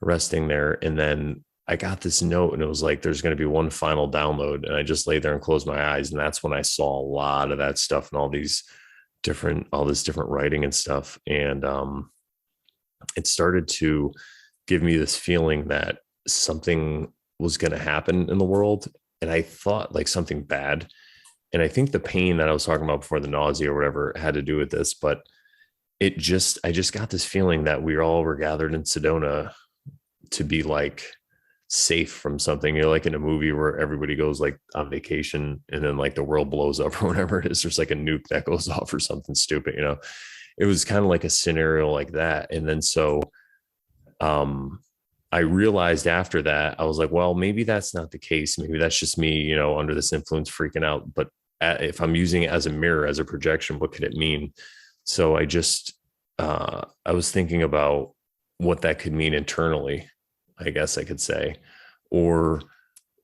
resting there. And then I got this note, and it was like, there's going to be one final download. And I just lay there and closed my eyes. And that's when I saw a lot of that stuff and all this different writing and stuff. And it started to give me this feeling that something was going to happen in the world. And I thought like something bad. And I think the pain that I was talking about before, the nausea or whatever, had to do with this. But I just got this feeling that we all were gathered in Sedona to be like safe from something. Like in a movie where everybody goes like on vacation and then like the world blows up or whatever it is. There's like a nuke that goes off or something stupid. It was kind of like a scenario like that. And then so I realized after that, I was like, well, maybe that's not the case. Maybe that's just me, under this influence freaking out. But if I'm using it as a mirror, as a projection, what could it mean? So I was thinking about what that could mean internally, I guess I could say, or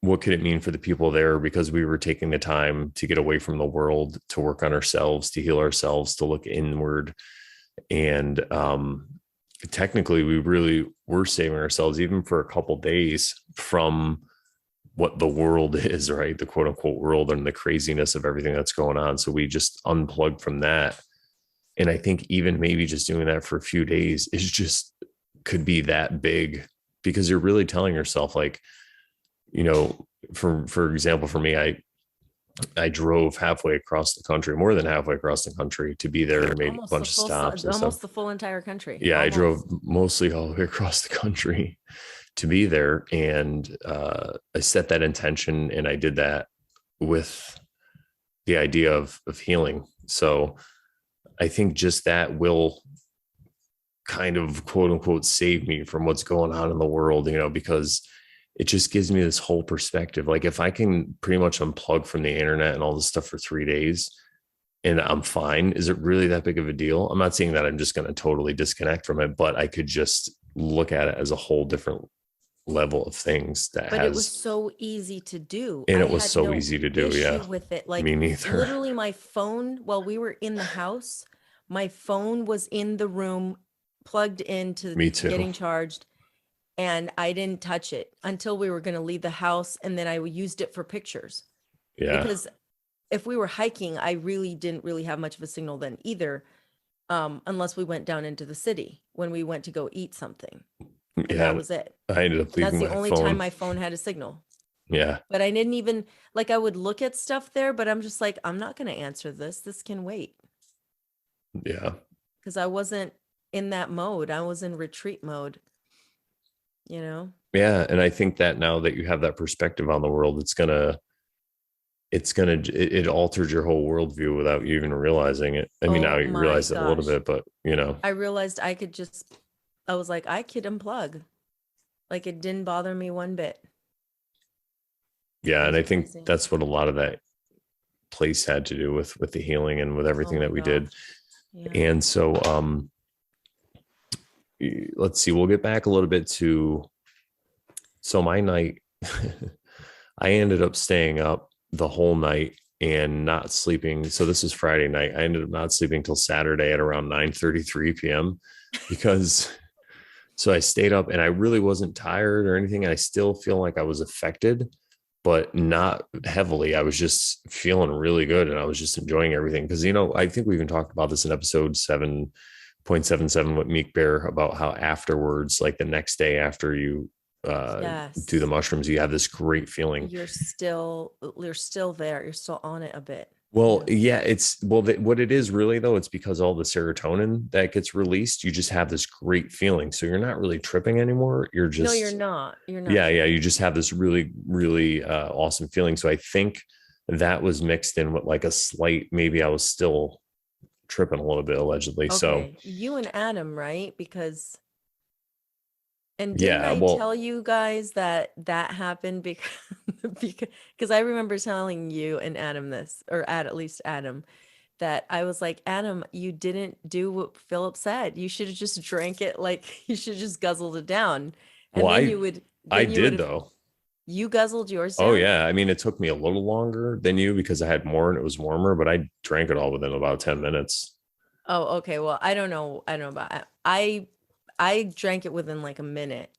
what could it mean for the people there, because we were taking the time to get away from the world, to work on ourselves, to heal ourselves, to look inward. And technically we really were saving ourselves even for a couple days from what the world is, right? The quote unquote world and the craziness of everything that's going on. So we just unplugged from that. And I think even maybe just doing that for a few days is just could be that big, because you're really telling yourself, like, you know, for example, for me, I drove halfway across the country, more than halfway across the country to be there, and made a bunch of stops and stuff. Almost the full entire country. Yeah, I drove Almost. mostly all the way across the country to be there. And I set that intention, and I did that with the idea of healing. So I think just that will kind of quote unquote save me from what's going on in the world, you know, because it just gives me this whole perspective. Like if I can pretty much unplug from the internet and all this stuff for 3 days and I'm fine, is it really that big of a deal? I'm not saying that I'm just going to totally disconnect from it, but I could just look at it as a whole different level of things that But has. it was so easy to do. And I it was had so no easy to do. issue Yeah. with it. Like Me neither. literally my phone, while we were in the house, my phone was in the room plugged into Me too. getting charged, and I didn't touch it until we were going to leave the house, and then I used it for pictures. Yeah. Because if we were hiking, I really didn't really have much of a signal then either, unless we went down into the city when we went to go eat something. And Yeah. that was it. I ended up And that's leaving the my only phone. time my phone had a signal. Yeah. But I didn't even, like, I would look at stuff there, but I'm just like, I'm not going to answer this. This can wait. Yeah. Because I wasn't in that mode. I was in retreat mode, you know? Yeah. And I think that now that you have that perspective on the world, it altered your whole worldview without you even realizing it. I mean, now Oh you my realize it a little gosh. bit, but you know, I realized I was like, I could unplug. Like it didn't bother me one bit. yeah. It And was I think crazy. that's what a lot of that place had to do with the healing and with Oh everything my that we did. gosh. Yeah. And so, let's see, we'll get back a little bit to, so my night, I ended up staying up the whole night and not sleeping. So this is Friday night. I ended up not sleeping till Saturday at around 9:33 p.m. because so I stayed up and I really wasn't tired or anything. I still feel like I was affected, but not heavily. I was just feeling really good and I was just enjoying everything. Because, you know, I think we even talked about this in episode 7.77 with Meek Bear about how afterwards, like the next day after you do the Yes. mushrooms, you have this great feeling. You're still there. You're still on it a bit. Well, Yeah. yeah, what it is really though, it's because all the serotonin that gets released, you just have this great feeling. So you're not really tripping anymore. You're No, you're just, not. You're not. yeah, tripping. you just have this really, really awesome feeling. So I think that was mixed in with like a slight, maybe I was still tripping a little bit allegedly. So Okay. You and Adam, right? And didn't yeah, I well, tell you guys that happened because because I remember telling you and Adam this, or at least Adam, that I was like, Adam, you didn't do what Philip said. You should have just drank it, like you should have just guzzled it down. well, And I then you would did have though. you guzzled yours Oh down? yeah. I mean, it took me a little longer than you because I had more and it was warmer, but I drank it all within about 10 minutes. Oh, okay. Well, I don't know. I don't know about I drank it within like a minute.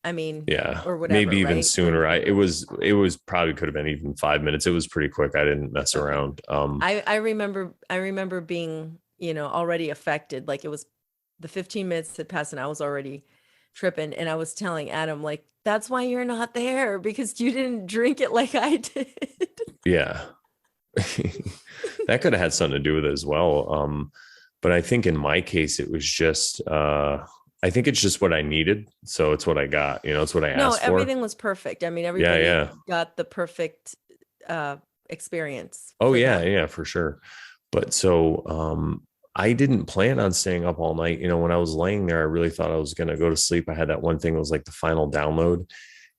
I mean, Yeah, or maybe whatever, even right? sooner. It was probably could have been even 5 minutes. It was pretty quick. I didn't mess Okay. around. I remember being, already affected. Like it was the 15 minutes had passed and I was already tripping. And I was telling Adam, like, that's why you're not there because you didn't drink it like I did. Yeah. That could have had something to do with it as well. But I think in my case, it was just I think it's just what I needed. So it's what I got, it's what I No, asked for. everything was perfect. I mean, Yeah, everybody yeah. got the perfect experience Oh for yeah, them. yeah, for sure. But so I didn't plan on staying up all night. When I was laying there, I really thought I was gonna go to sleep. I had that one thing that was like the final download.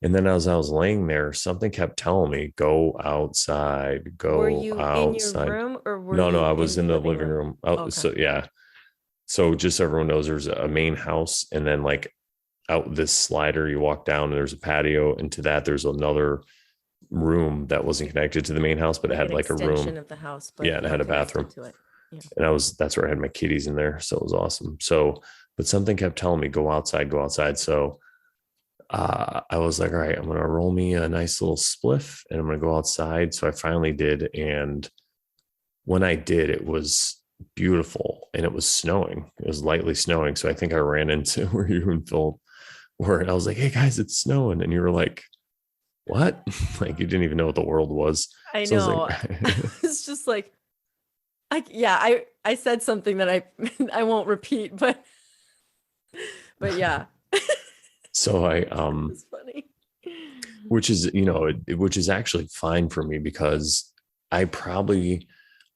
And then as I was laying there, something kept telling me, go outside, Were go you in your outside. room or were No, you I in was the in the living living room? room. Oh, Okay. so yeah. So just so everyone knows, there's a main house, and then like out this slider, you walk down, and there's a patio. And to that, there's another room that wasn't connected to the main house, but it Like had an like a extension room. of the house, Yeah, but and it had not a bathroom. connected to it. Yeah. And that's where I had my kitties in there. So it was awesome. So, but something kept telling me, go outside, go outside. So I was like, all right, I'm going to roll me a nice little spliff and I'm going to go outside. So I finally did. And when I did, it was beautiful and it was snowing. It was lightly snowing. So I think I ran into where you and Phil were. And I was like, hey guys, it's snowing. And you were like, what? Like you didn't even know what the world was. I So I was like, know. It's just like, I said something that I I won't repeat, but yeah, so it's funny. which is, you know, which is actually fine for me because I probably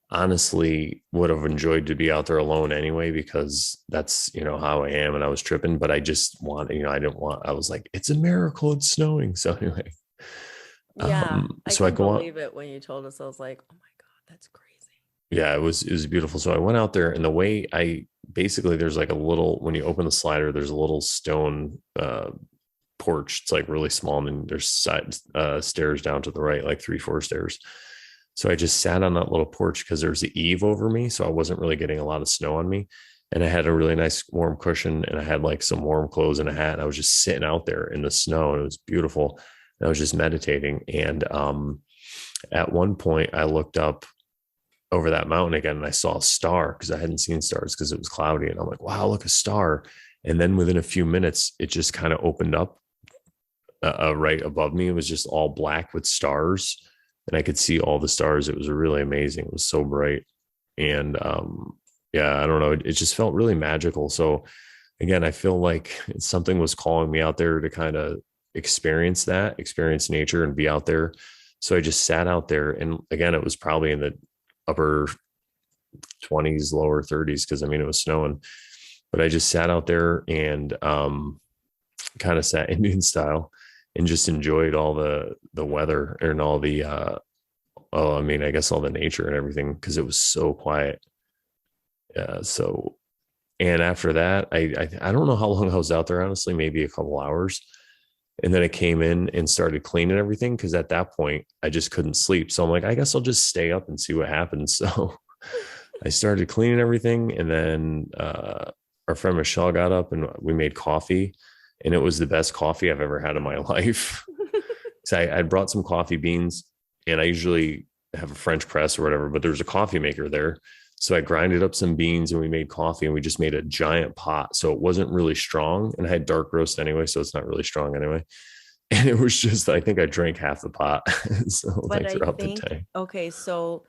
honestly would have enjoyed to be out there alone anyway, because that's, you know, how I am. And I was tripping, but I just want, you know, I was like, it's a miracle. It's snowing. So anyway, Yeah, I so I couldn't go out. believe it when you told us. I was like, oh my God, that's crazy. Yeah, it was beautiful. So I went out there and the way I basically, there's like a little, when you open the slider, there's a little stone, porch. It's like really small. And then there's side, stairs down to the right, like 3, 4 stairs. So I just sat on that little porch because there's the eave over me. So I wasn't really getting a lot of snow on me. And I had a really nice warm cushion and I had like some warm clothes and a hat. And I was just sitting out there in the snow and it was beautiful. And I was just meditating. And at one point I looked up over that mountain again and I saw a star because I hadn't seen stars because it was cloudy. And I'm like, wow, look, a star. And then within a few minutes, it just kind of opened up right above me. It was just all black with stars and I could see all the stars. It was really amazing. It was so bright. And yeah, I don't know. It just felt really magical. So again, I feel like something was calling me out there to kind of experience nature and be out there. So I just sat out there. And again, it was probably in the upper 20s, lower 30s, because I mean, it was snowing. But I just sat out there and kind of sat Indian style and just enjoyed all the weather and all the I mean, I guess all the nature and everything because it was so quiet. So and after that, I don't know how long I was out there, honestly, maybe a couple hours. And then I came in and started cleaning everything because at that point I just couldn't sleep. So I'm like, I guess I'll just stay up and see what happens. So I started cleaning everything, and then our friend Michelle got up and we made coffee, and it was the best coffee I've ever had in my life. So I brought some coffee beans, and I usually have a French press or whatever, but there's a coffee maker there. So I grinded up some beans and we made coffee, and we just made a giant pot. So it wasn't really strong, and I had dark roast anyway, so it's not really strong anyway. And it was just, I think I drank half the pot. So But like I throughout the think, day. okay, so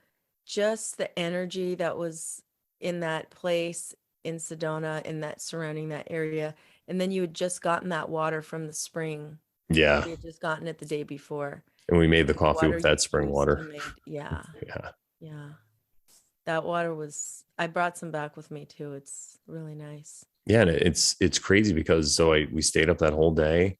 just the energy that was in that place in Sedona, in that surrounding that area, and then you had just gotten that water from the spring. Yeah. You had just gotten it the day before. And we made the The coffee water with you that spring used to water. make, yeah, Yeah. yeah. That water was, I brought some back with me too. It's really nice. Yeah. And it's crazy because we stayed up that whole day.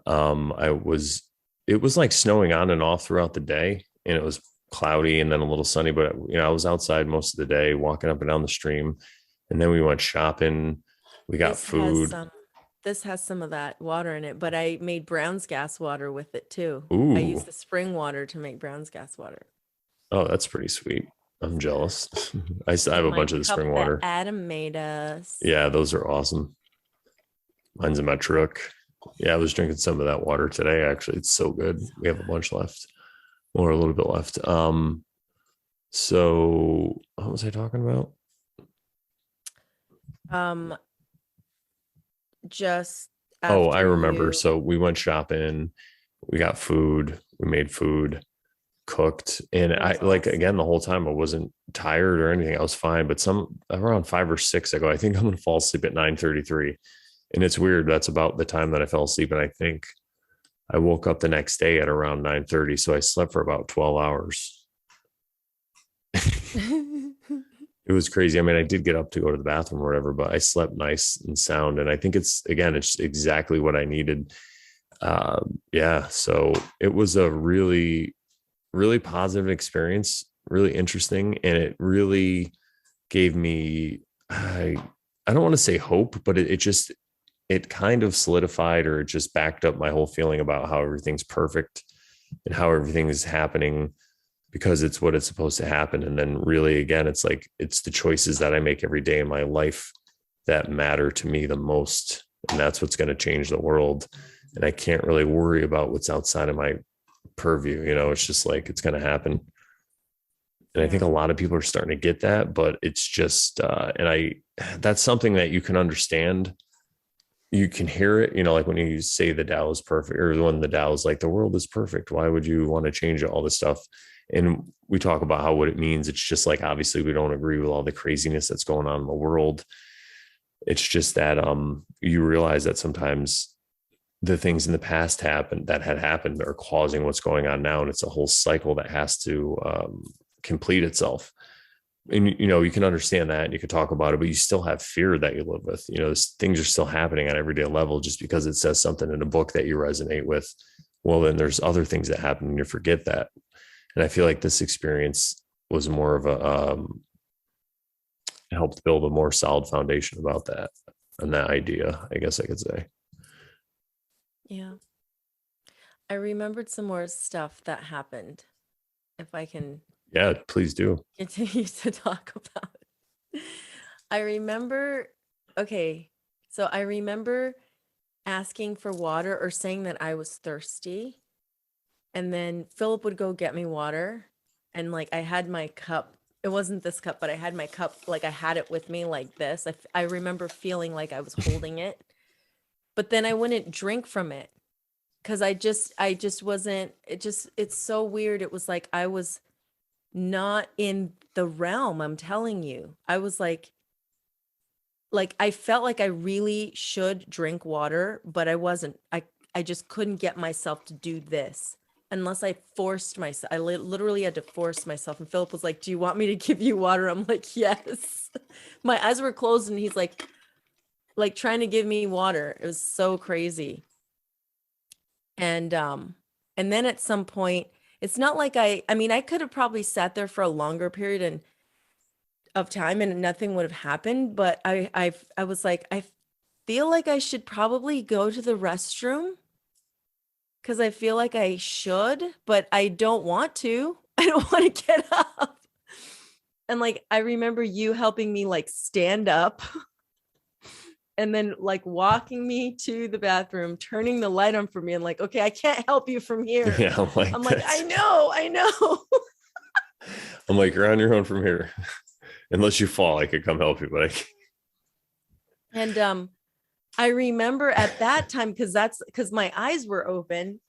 I was, it was like snowing on and off throughout the day, and it was cloudy and then a little sunny, but you know, I was outside most of the day walking up and down the stream. And then we went shopping. We got This has food. some, this has some of that water in it, but I made Brown's gas water with it too. I used Ooh. the spring water to make Brown's gas water. Oh, that's pretty sweet. I'm It's good. jealous. I have And a my bunch of the cup spring that water. Adam made us. Yeah, those are awesome. Mine's in my truck. Yeah, I was drinking some of that water today. Actually, it's so good. So We have a good. bunch left, or a little bit left. So what was I talking about? Um, just Oh, I after remember. you, So we went shopping. We got food. We made food, cooked, and it I was like awesome. again the whole time I wasn't tired or anything. I was fine. But some around 5 or 6, I go, I think I'm gonna fall asleep at 9:33, and it's weird. That's about the time that I fell asleep, and I think I woke up the next day at around 9:30. So I slept for about 12 hours. It was crazy. I mean, I did get up to go to the bathroom or whatever, but I slept nice and sound. And I think it's exactly what I needed. Yeah. So it was a really, really positive experience, really interesting. And it really gave me, I don't want to say hope, but it kind of solidified, or it just backed up my whole feeling about how everything's perfect and how everything is happening because it's what it's supposed to happen. And then really, again, it's like, it's the choices that I make every day in my life that matter to me the most. And that's what's going to change the world. And I can't really worry about what's outside of my purview. It's just like, it's going to happen. And I think a lot of people are starting to get that, but it's just, that's something that you can understand. You can hear it, like when you say the Tao is perfect, or when the Tao is like, the world is perfect. Why would you want to change all this stuff? And we talk about what it means. It's just like, obviously we don't agree with all the craziness that's going on in the world. It's just that you realize that sometimes the things in the past that had happened are causing what's going on now. And it's a whole cycle that has to complete itself. And, you can understand that and you can talk about it, but you still have fear that you live with, things are still happening on everyday level. Just because it says something in a book that you resonate with, well, then there's other things that happen and you forget that. And I feel like this experience was more of helped build a more solid foundation about that and that idea, I guess I could say. Yeah. I remembered some more stuff that happened. If I can. Yeah, please do. Continue to talk about it. I remember asking for water or saying that I was thirsty. And then Philip would go get me water. And like I had my cup. It wasn't this cup, but I had my cup, like I had it with me like this. I remember feeling like I was holding it. But then I wouldn't drink from it. Because I just wasn't, it's so weird. It was like I was not in the realm. I'm telling you, I was like I felt like I really should drink water, but I wasn't. I just couldn't get myself to do this unless I forced myself. I literally had to force myself. And Philip was like, "Do you want me to give you water?" I'm like, "Yes." My eyes were closed, and he's like trying to give me water. It was so crazy. And then at some point, it's not like I mean, I could have probably sat there for a longer period of time and nothing would have happened. But I was like, I feel like I should probably go to the restroom because I feel like I should, but I don't want to. I don't want to get up. And like, I remember you helping me like stand up and then like walking me to the bathroom, turning the light on for me and like, okay, I can't help you from here. Yeah, I'm like, I know. I'm like, you're on your own from here. Unless you fall, I could come help you, but I can't. And I remember at that time, because my eyes were open.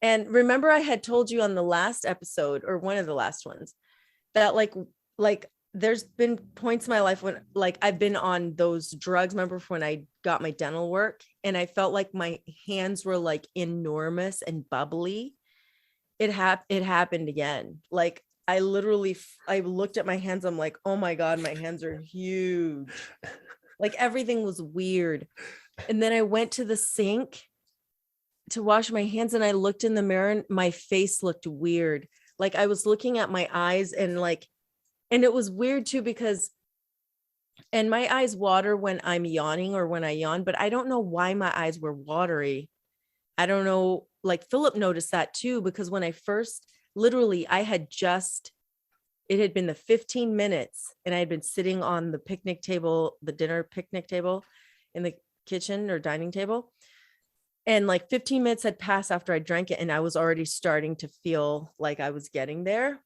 And remember I had told you on the last episode or one of the last ones that like there's been points in my life when like I've been on those drugs. Remember when I got my dental work and I felt like my hands were like enormous and bubbly. It happened again. Like I looked at my hands. I'm like, oh my God, my hands are huge. Like everything was weird. And then I went to the sink to wash my hands and I looked in the mirror and my face looked weird. Like I was looking at my eyes and it was weird too because, and my eyes water when I'm yawning or when I yawn, but I don't know why my eyes were watery. I don't know. Like Philip noticed that too, because when I first, literally it had been the 15 minutes and I had been sitting on the picnic table, the dinner picnic table in the kitchen or dining table. And like 15 minutes had passed after I drank it and I was already starting to feel like I was getting there.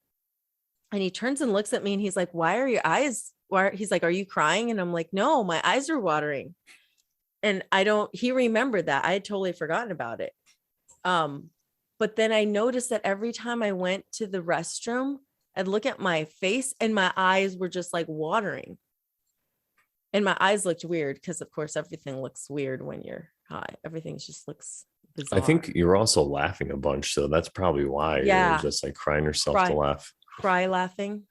And he turns and looks at me and he's like, why are your eyes? He's like, are you crying? And I'm like, no, my eyes are watering. And he remembered that. I had totally forgotten about it. But then I noticed that every time I went to the restroom, I'd look at my face and my eyes were just like watering. And my eyes looked weird because of course everything looks weird when you're high. Everything just looks bizarre. I think you're also laughing a bunch. So that's probably why you're just like crying yourself to laugh. Cry laughing.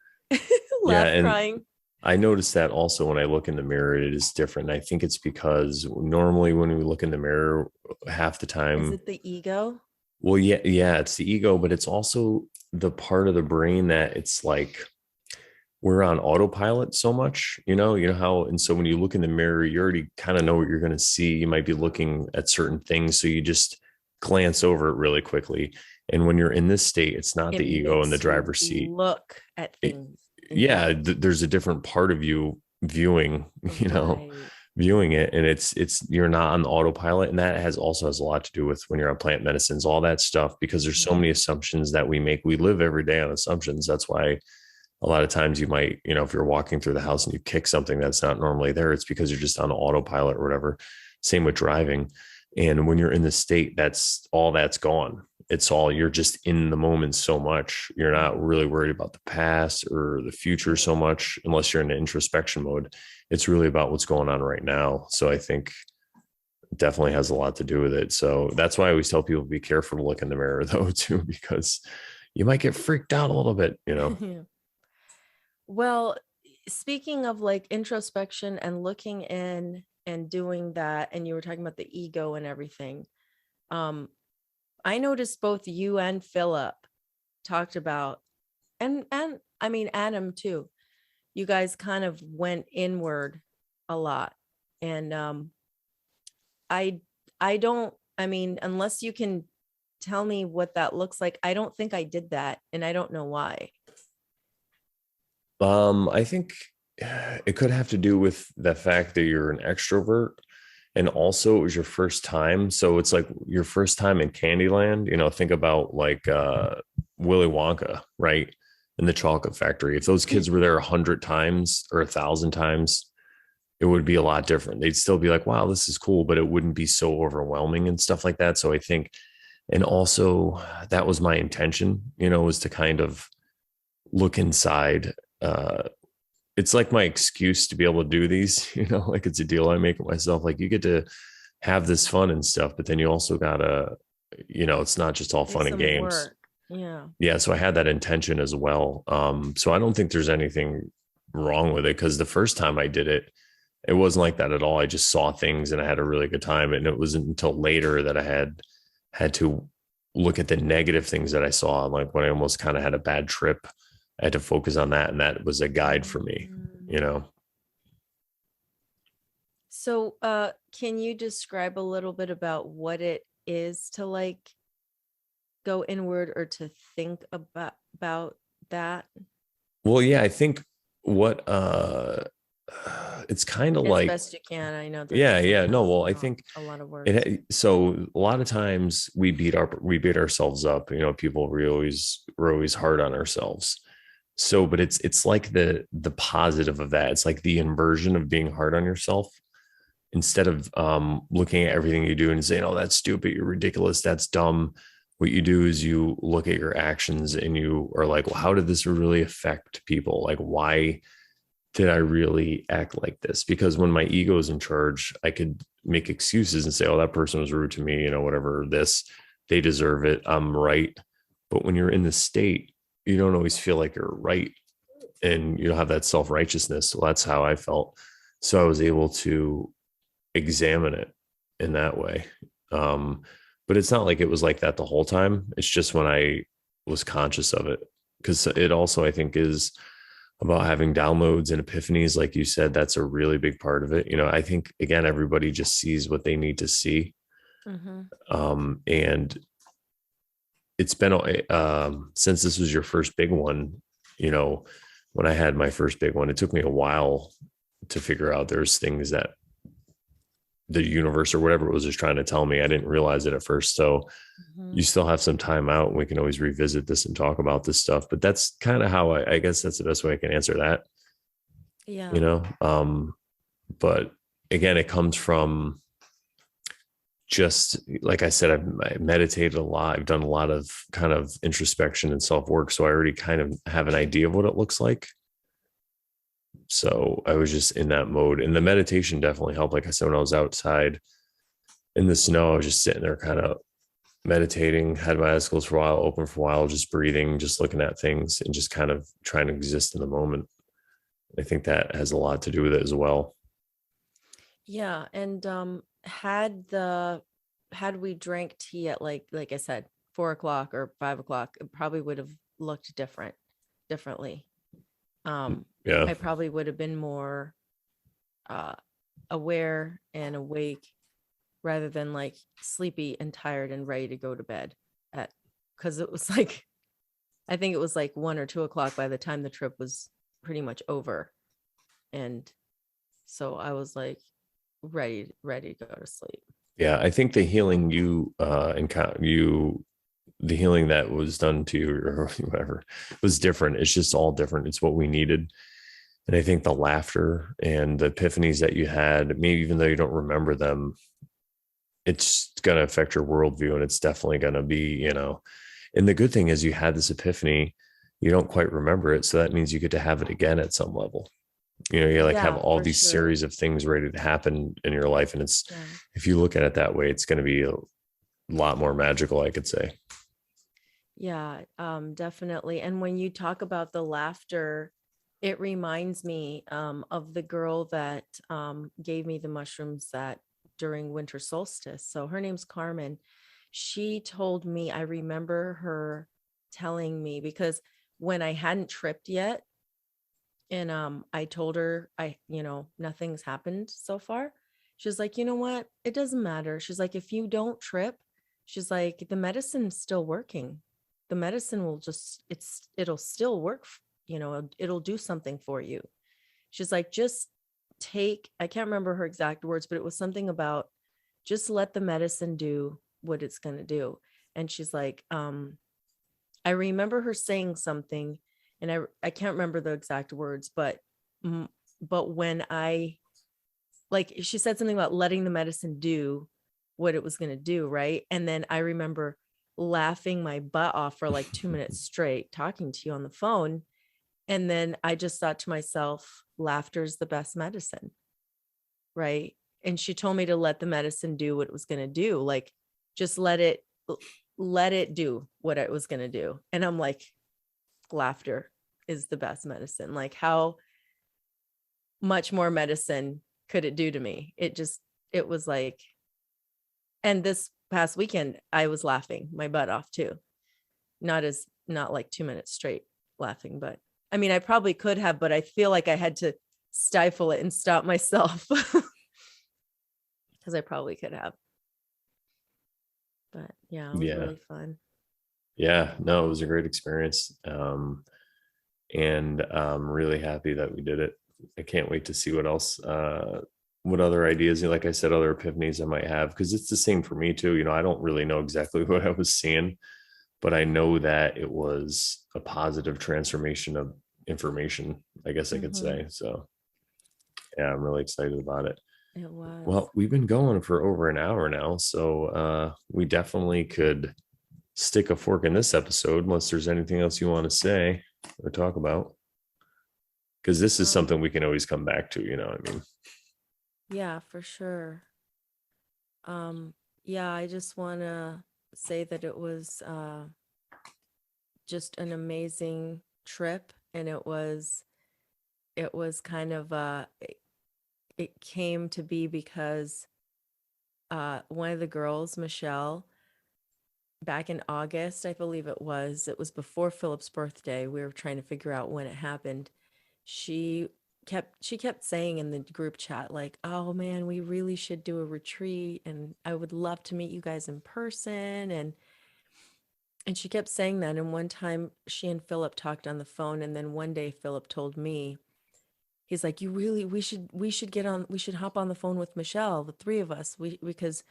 Crying. I noticed that also when I look in the mirror, it is different. I think it's because normally when we look in the mirror, half the time. Is it the ego? Well, yeah, it's the ego, but it's also the part of the brain that it's like we're on autopilot so much, you know how, and so when you look in the mirror, you already kind of know what you're going to see. You might be looking at certain things. So you just glance over it really quickly. And when you're in this state, it's not the ego in the driver's seat. Look at things. There's a different part of you viewing, Right. viewing it, and you're not on the autopilot, and that has a lot to do with when you're on plant medicines, all that stuff, because there's so Mhm. many assumptions that we make. We live every day on assumptions. That's why a lot of times you might, if you're walking through the house and you kick something that's not normally there, it's because you're just on autopilot or whatever. Same with driving. And when you're in the state, that's gone. It's all, you're just in the moment so much. You're not really worried about the past or the future so much, unless you're in an introspection mode. It's really about what's going on right now. So I think it definitely has a lot to do with it. So that's why I always tell people, be careful to look in the mirror though, too, because you might get freaked out a little bit. Yeah. Well, speaking of like introspection and looking in and doing that, and you were talking about the ego and everything. I noticed both you and Philip talked about, and I mean Adam too. You guys kind of went inward a lot. And I I don't, I mean, unless you can tell me what that looks like, I don't think I did that, and I don't know why. I think it could have to do with the fact that you're an extrovert, and also it was your first time. So it's like your first time in Candyland. Think about like Willy Wonka, right? In the chocolate factory. If those kids were there 100 times or 1,000 times, it would be a lot different. They'd still be like, wow, this is cool, but it wouldn't be so overwhelming and stuff like that. So I think, and also that was my intention, was to kind of look inside. It's like my excuse to be able to do these, like it's a deal I make with myself. Like, you get to have this fun and stuff, but then you also gotta, it's not just all fun It's and some games. work. Yeah. Yeah. So I had that intention as well. So I don't think there's anything wrong with it, because the first time I did it, it wasn't like that at all. I just saw things and I had a really good time. And it wasn't until later that I had to look at the negative things that I saw. Like when I almost kind of had a bad trip, I had to focus on that. And that was a guide for me, you Mm. know? So, can you describe a little bit about what it is to like go inward or to think about that Well, yeah, I think what it's kind of as like, best you can? I know that yeah, no, sometimes well, I not think a lot of words. so a lot of times we beat ourselves up, people, we're always hard on ourselves. So, but it's like the positive of that. It's like the inversion of being hard on yourself. Instead of looking at everything you do and saying, oh, that's stupid, you're ridiculous, that's dumb, what you do is you look at your actions and you are like, well, how did this really affect people? Like, why did I really act like this? Because when my ego is in charge, I could make excuses and say, oh, that person was rude to me, whatever, this, they deserve it, I'm right. But when you're in the state, you don't always feel like you're right, and you don't have that self-righteousness. So that's how I felt. So I was able to examine it in that way. Um, but it's not like it was like that the whole time. It's just when I was conscious of it, because it also, I think, is about having downloads and epiphanies. Like you said, that's a really big part of it. I think, again, everybody just sees what they need to see. Mm-hmm. And it's been, since this was your first big one, you know, when I had my first big one, it took me a while to figure out there's things that the universe or whatever it was just trying to tell me. I didn't realize it at first. So Mm-hmm. you still have some time out, and we can always revisit this and talk about this stuff. But that's kind of how I guess that's the best way I can answer that, you Yeah. know? But again, it comes from, just like I said, I meditated a lot. I've done a lot of kind of introspection and self work. So I already kind of have an idea of what it looks like. So I was just in that mode, and the meditation definitely helped. Like I said, when I was outside in the snow, I was just sitting there kind of meditating, had my eyes closed for a while, open for a while, just breathing, just looking at things and just kind of trying to exist in the moment. I think that has a lot to do with it as well. Yeah. And had we drank tea at like I said, 4 o'clock or 5 o'clock, it probably would have looked differently. Yeah. I probably would have been more uh aware and awake rather than like sleepy and tired and ready to go to bed at because it was like I think it was like 1 or 2 o'clock by the time the trip was pretty much over. And So I was like ready to go to sleep. Yeah, I think the healing you the healing that was done to you or whatever was different. It's just all different. It's what we needed. And I think the laughter and the epiphanies that you had, maybe even though you don't remember them, it's going to affect your worldview, and it's definitely going to be, and the good thing is you had this epiphany, you don't quite remember it. So that means you get to have it again at some level. You like have Yeah, all for these sure. series of things ready to happen in your life. And it's, Yeah. if you look at it that way, it's going to be a lot more magical, I could say. Yeah, definitely. And when you talk about the laughter, it reminds me of the girl that gave me the mushrooms that during winter solstice. So her name's Carmen. She told me, I remember her telling me, because when I hadn't tripped yet, and I told her nothing's happened so far. She's like, you know what? It doesn't matter. She's like, if you don't trip, she's like, the medicine's still working. The medicine will just it'll still work, it'll do something for you. She's like, just take, I can't remember her exact words, but it was something about just let the medicine do what it's going to do. And she's like, I remember her saying something, and I can't remember the exact words, but when I, like, she said something about letting the medicine do what it was going to do, right? And then I remember laughing my butt off for like 2 minutes straight talking to you on the phone, and then I just thought to myself, laughter is the best medicine, right? And she told me to let the medicine do what it was going to do, like just let it do what it was going to do. And I'm like, laughter is the best medicine. Like, how much more medicine could it do to me? It was like, and this past weekend, I was laughing my butt off too. Not like 2 minutes straight laughing, but I mean, I probably could have, but I feel like I had to stifle it and stop myself because I probably could have. But yeah, it was Yeah. really fun. Yeah. No, it was a great experience. And I'm really happy that we did it. I can't wait to see what else, what other ideas, like I said, other epiphanies I might have, because it's the same for me too. I don't really know exactly what I was seeing, but I know that it was a positive transformation of information, I guess I could Mm-hmm. say. So yeah, I'm really excited about it. It was. Well, we've been going for over an hour now, so we definitely could stick a fork in this episode unless there's anything else you want to say or talk about, because this is Um, something we can always come back to, I mean. yeah, for sure. Um, yeah, I just want to say that it was just an amazing trip, and it was kind of it came to be because one of the girls, Michelle, back in August, I believe it was before Philip's birthday. We were trying to figure out when it happened. She she kept saying in the group chat, like, oh man, we really should do a retreat, and I would love to meet you guys in person. And she kept saying that. And one time she and Philip talked on the phone, and then one day Philip told me, he's like, you really, we should hop on the phone with Michelle, the three of us. Because,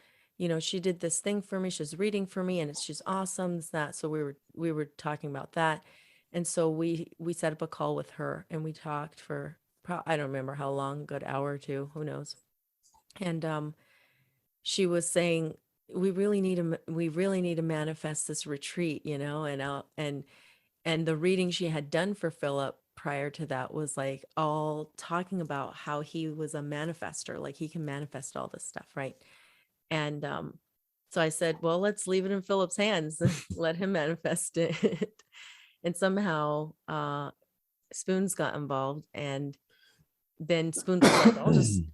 she did this thing for me. She's reading for me, and she's awesome. This, that. So we were talking about that. And so we set up a call with her, and we talked for, I don't remember how long, good hour or two, who knows. And she was saying, we really need to manifest this retreat, and the reading she had done for Philip prior to that was like all talking about how he was a manifester, like he can manifest all this stuff, right? And so I said, well, let's leave it in Philip's hands, let him manifest it. And somehow Spoons got involved, and then Spoons was like,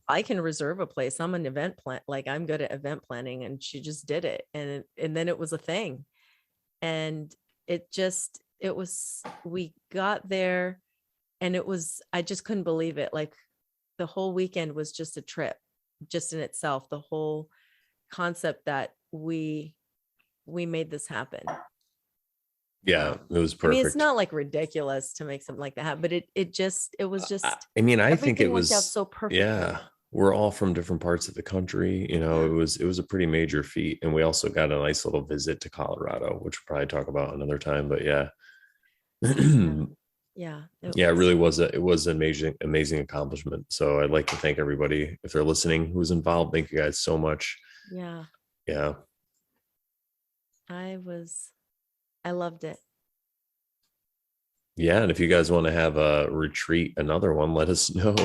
I can reserve a place. I'm an event plan, like I'm good at event planning. And she just did it. And then it was a thing. And we got there, and I just couldn't believe it. Like, the whole weekend was just a trip, just in itself, the whole concept that we made this happen. Yeah, it was I mean, it's perfect. not like ridiculous to make something like that, but it was just I mean, I think it everything worked out was, so perfectly. yeah, we're all from different parts of the country. You know, it was a pretty major feat. And we also got a nice little visit to Colorado, which we'll probably talk about another time. But yeah. Yeah. Yeah. Yeah, it really was it was an amazing accomplishment. So I'd like to thank everybody if they're listening who's involved. Thank you guys so much. Yeah. Yeah. I loved it. Yeah. And if you guys want to have a retreat, another one, let us know.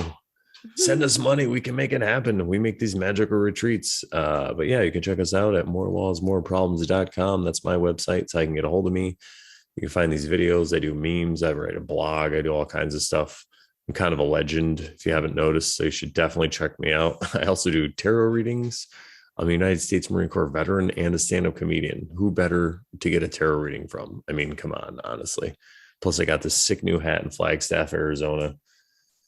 Send us money. We can make it happen. We make these magical retreats. But yeah, you can check us out at morewallsmoreproblems.com. That's my website, so I can get a hold of me. You can find these videos. I do memes. I write a blog. I do all kinds of stuff. I'm kind of a legend, if you haven't noticed. So you should definitely check me out. I also do tarot readings. I'm a United States Marine Corps veteran and a stand-up comedian. Who better to get a tarot reading from? I mean, come on, honestly. Plus, I got this sick new hat in Flagstaff, Arizona.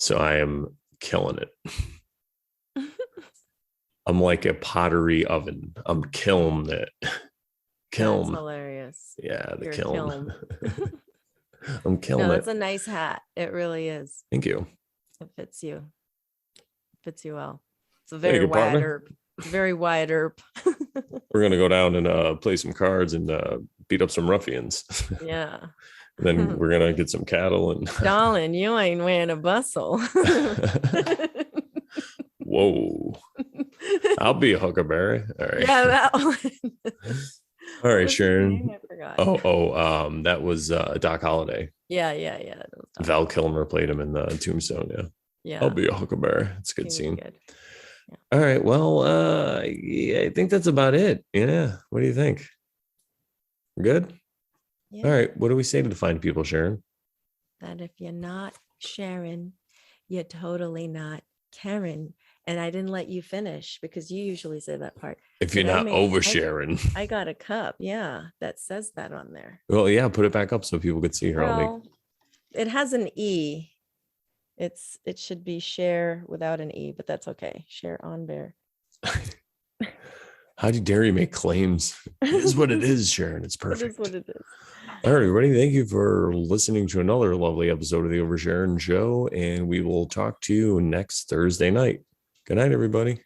So I am killing it. I'm like a pottery oven. I'm killing it. Kiln. That's hilarious. Yeah, the You're a kiln. I'm killing No, it. that's a nice hat. It really is. Thank you. It fits you. Fits you well. It's a Thank very you, wide partner. herb. Very wide herb. We're gonna go down and play some cards and beat up some ruffians. Yeah. Then we're gonna get some cattle and Darling, you ain't wearing a bustle. Whoa. I'll be a huckleberry. All right. Yeah, that one. All right, What's his Sharon. name? I forgot. That was Doc Holliday. Yeah. That was Doc. Val Kilmer played him in the Tombstone. Yeah. Yeah. I'll be a huckleberry. It's a good He was scene. good. Yeah. All right. Well, yeah, I think that's about it. Yeah. What do you think? Good? Yeah. All right. What do we say to the fine people, Sharon? That if you're not Sharon, you're totally not Karen. And I didn't let you finish because you usually say that part. If you're But not oversharing. I got a cup. Yeah. That says that on there. Well, yeah, put it back up so people could see her. Well, it has an E. It should be share without an E, but that's okay. Share on bear. How dare you make claims? It is what it is, Sharon. It's perfect. It is what it is. All right, everybody. Thank you for listening to another lovely episode of the Oversharon Show. And we will talk to you next Thursday night. Good night, everybody.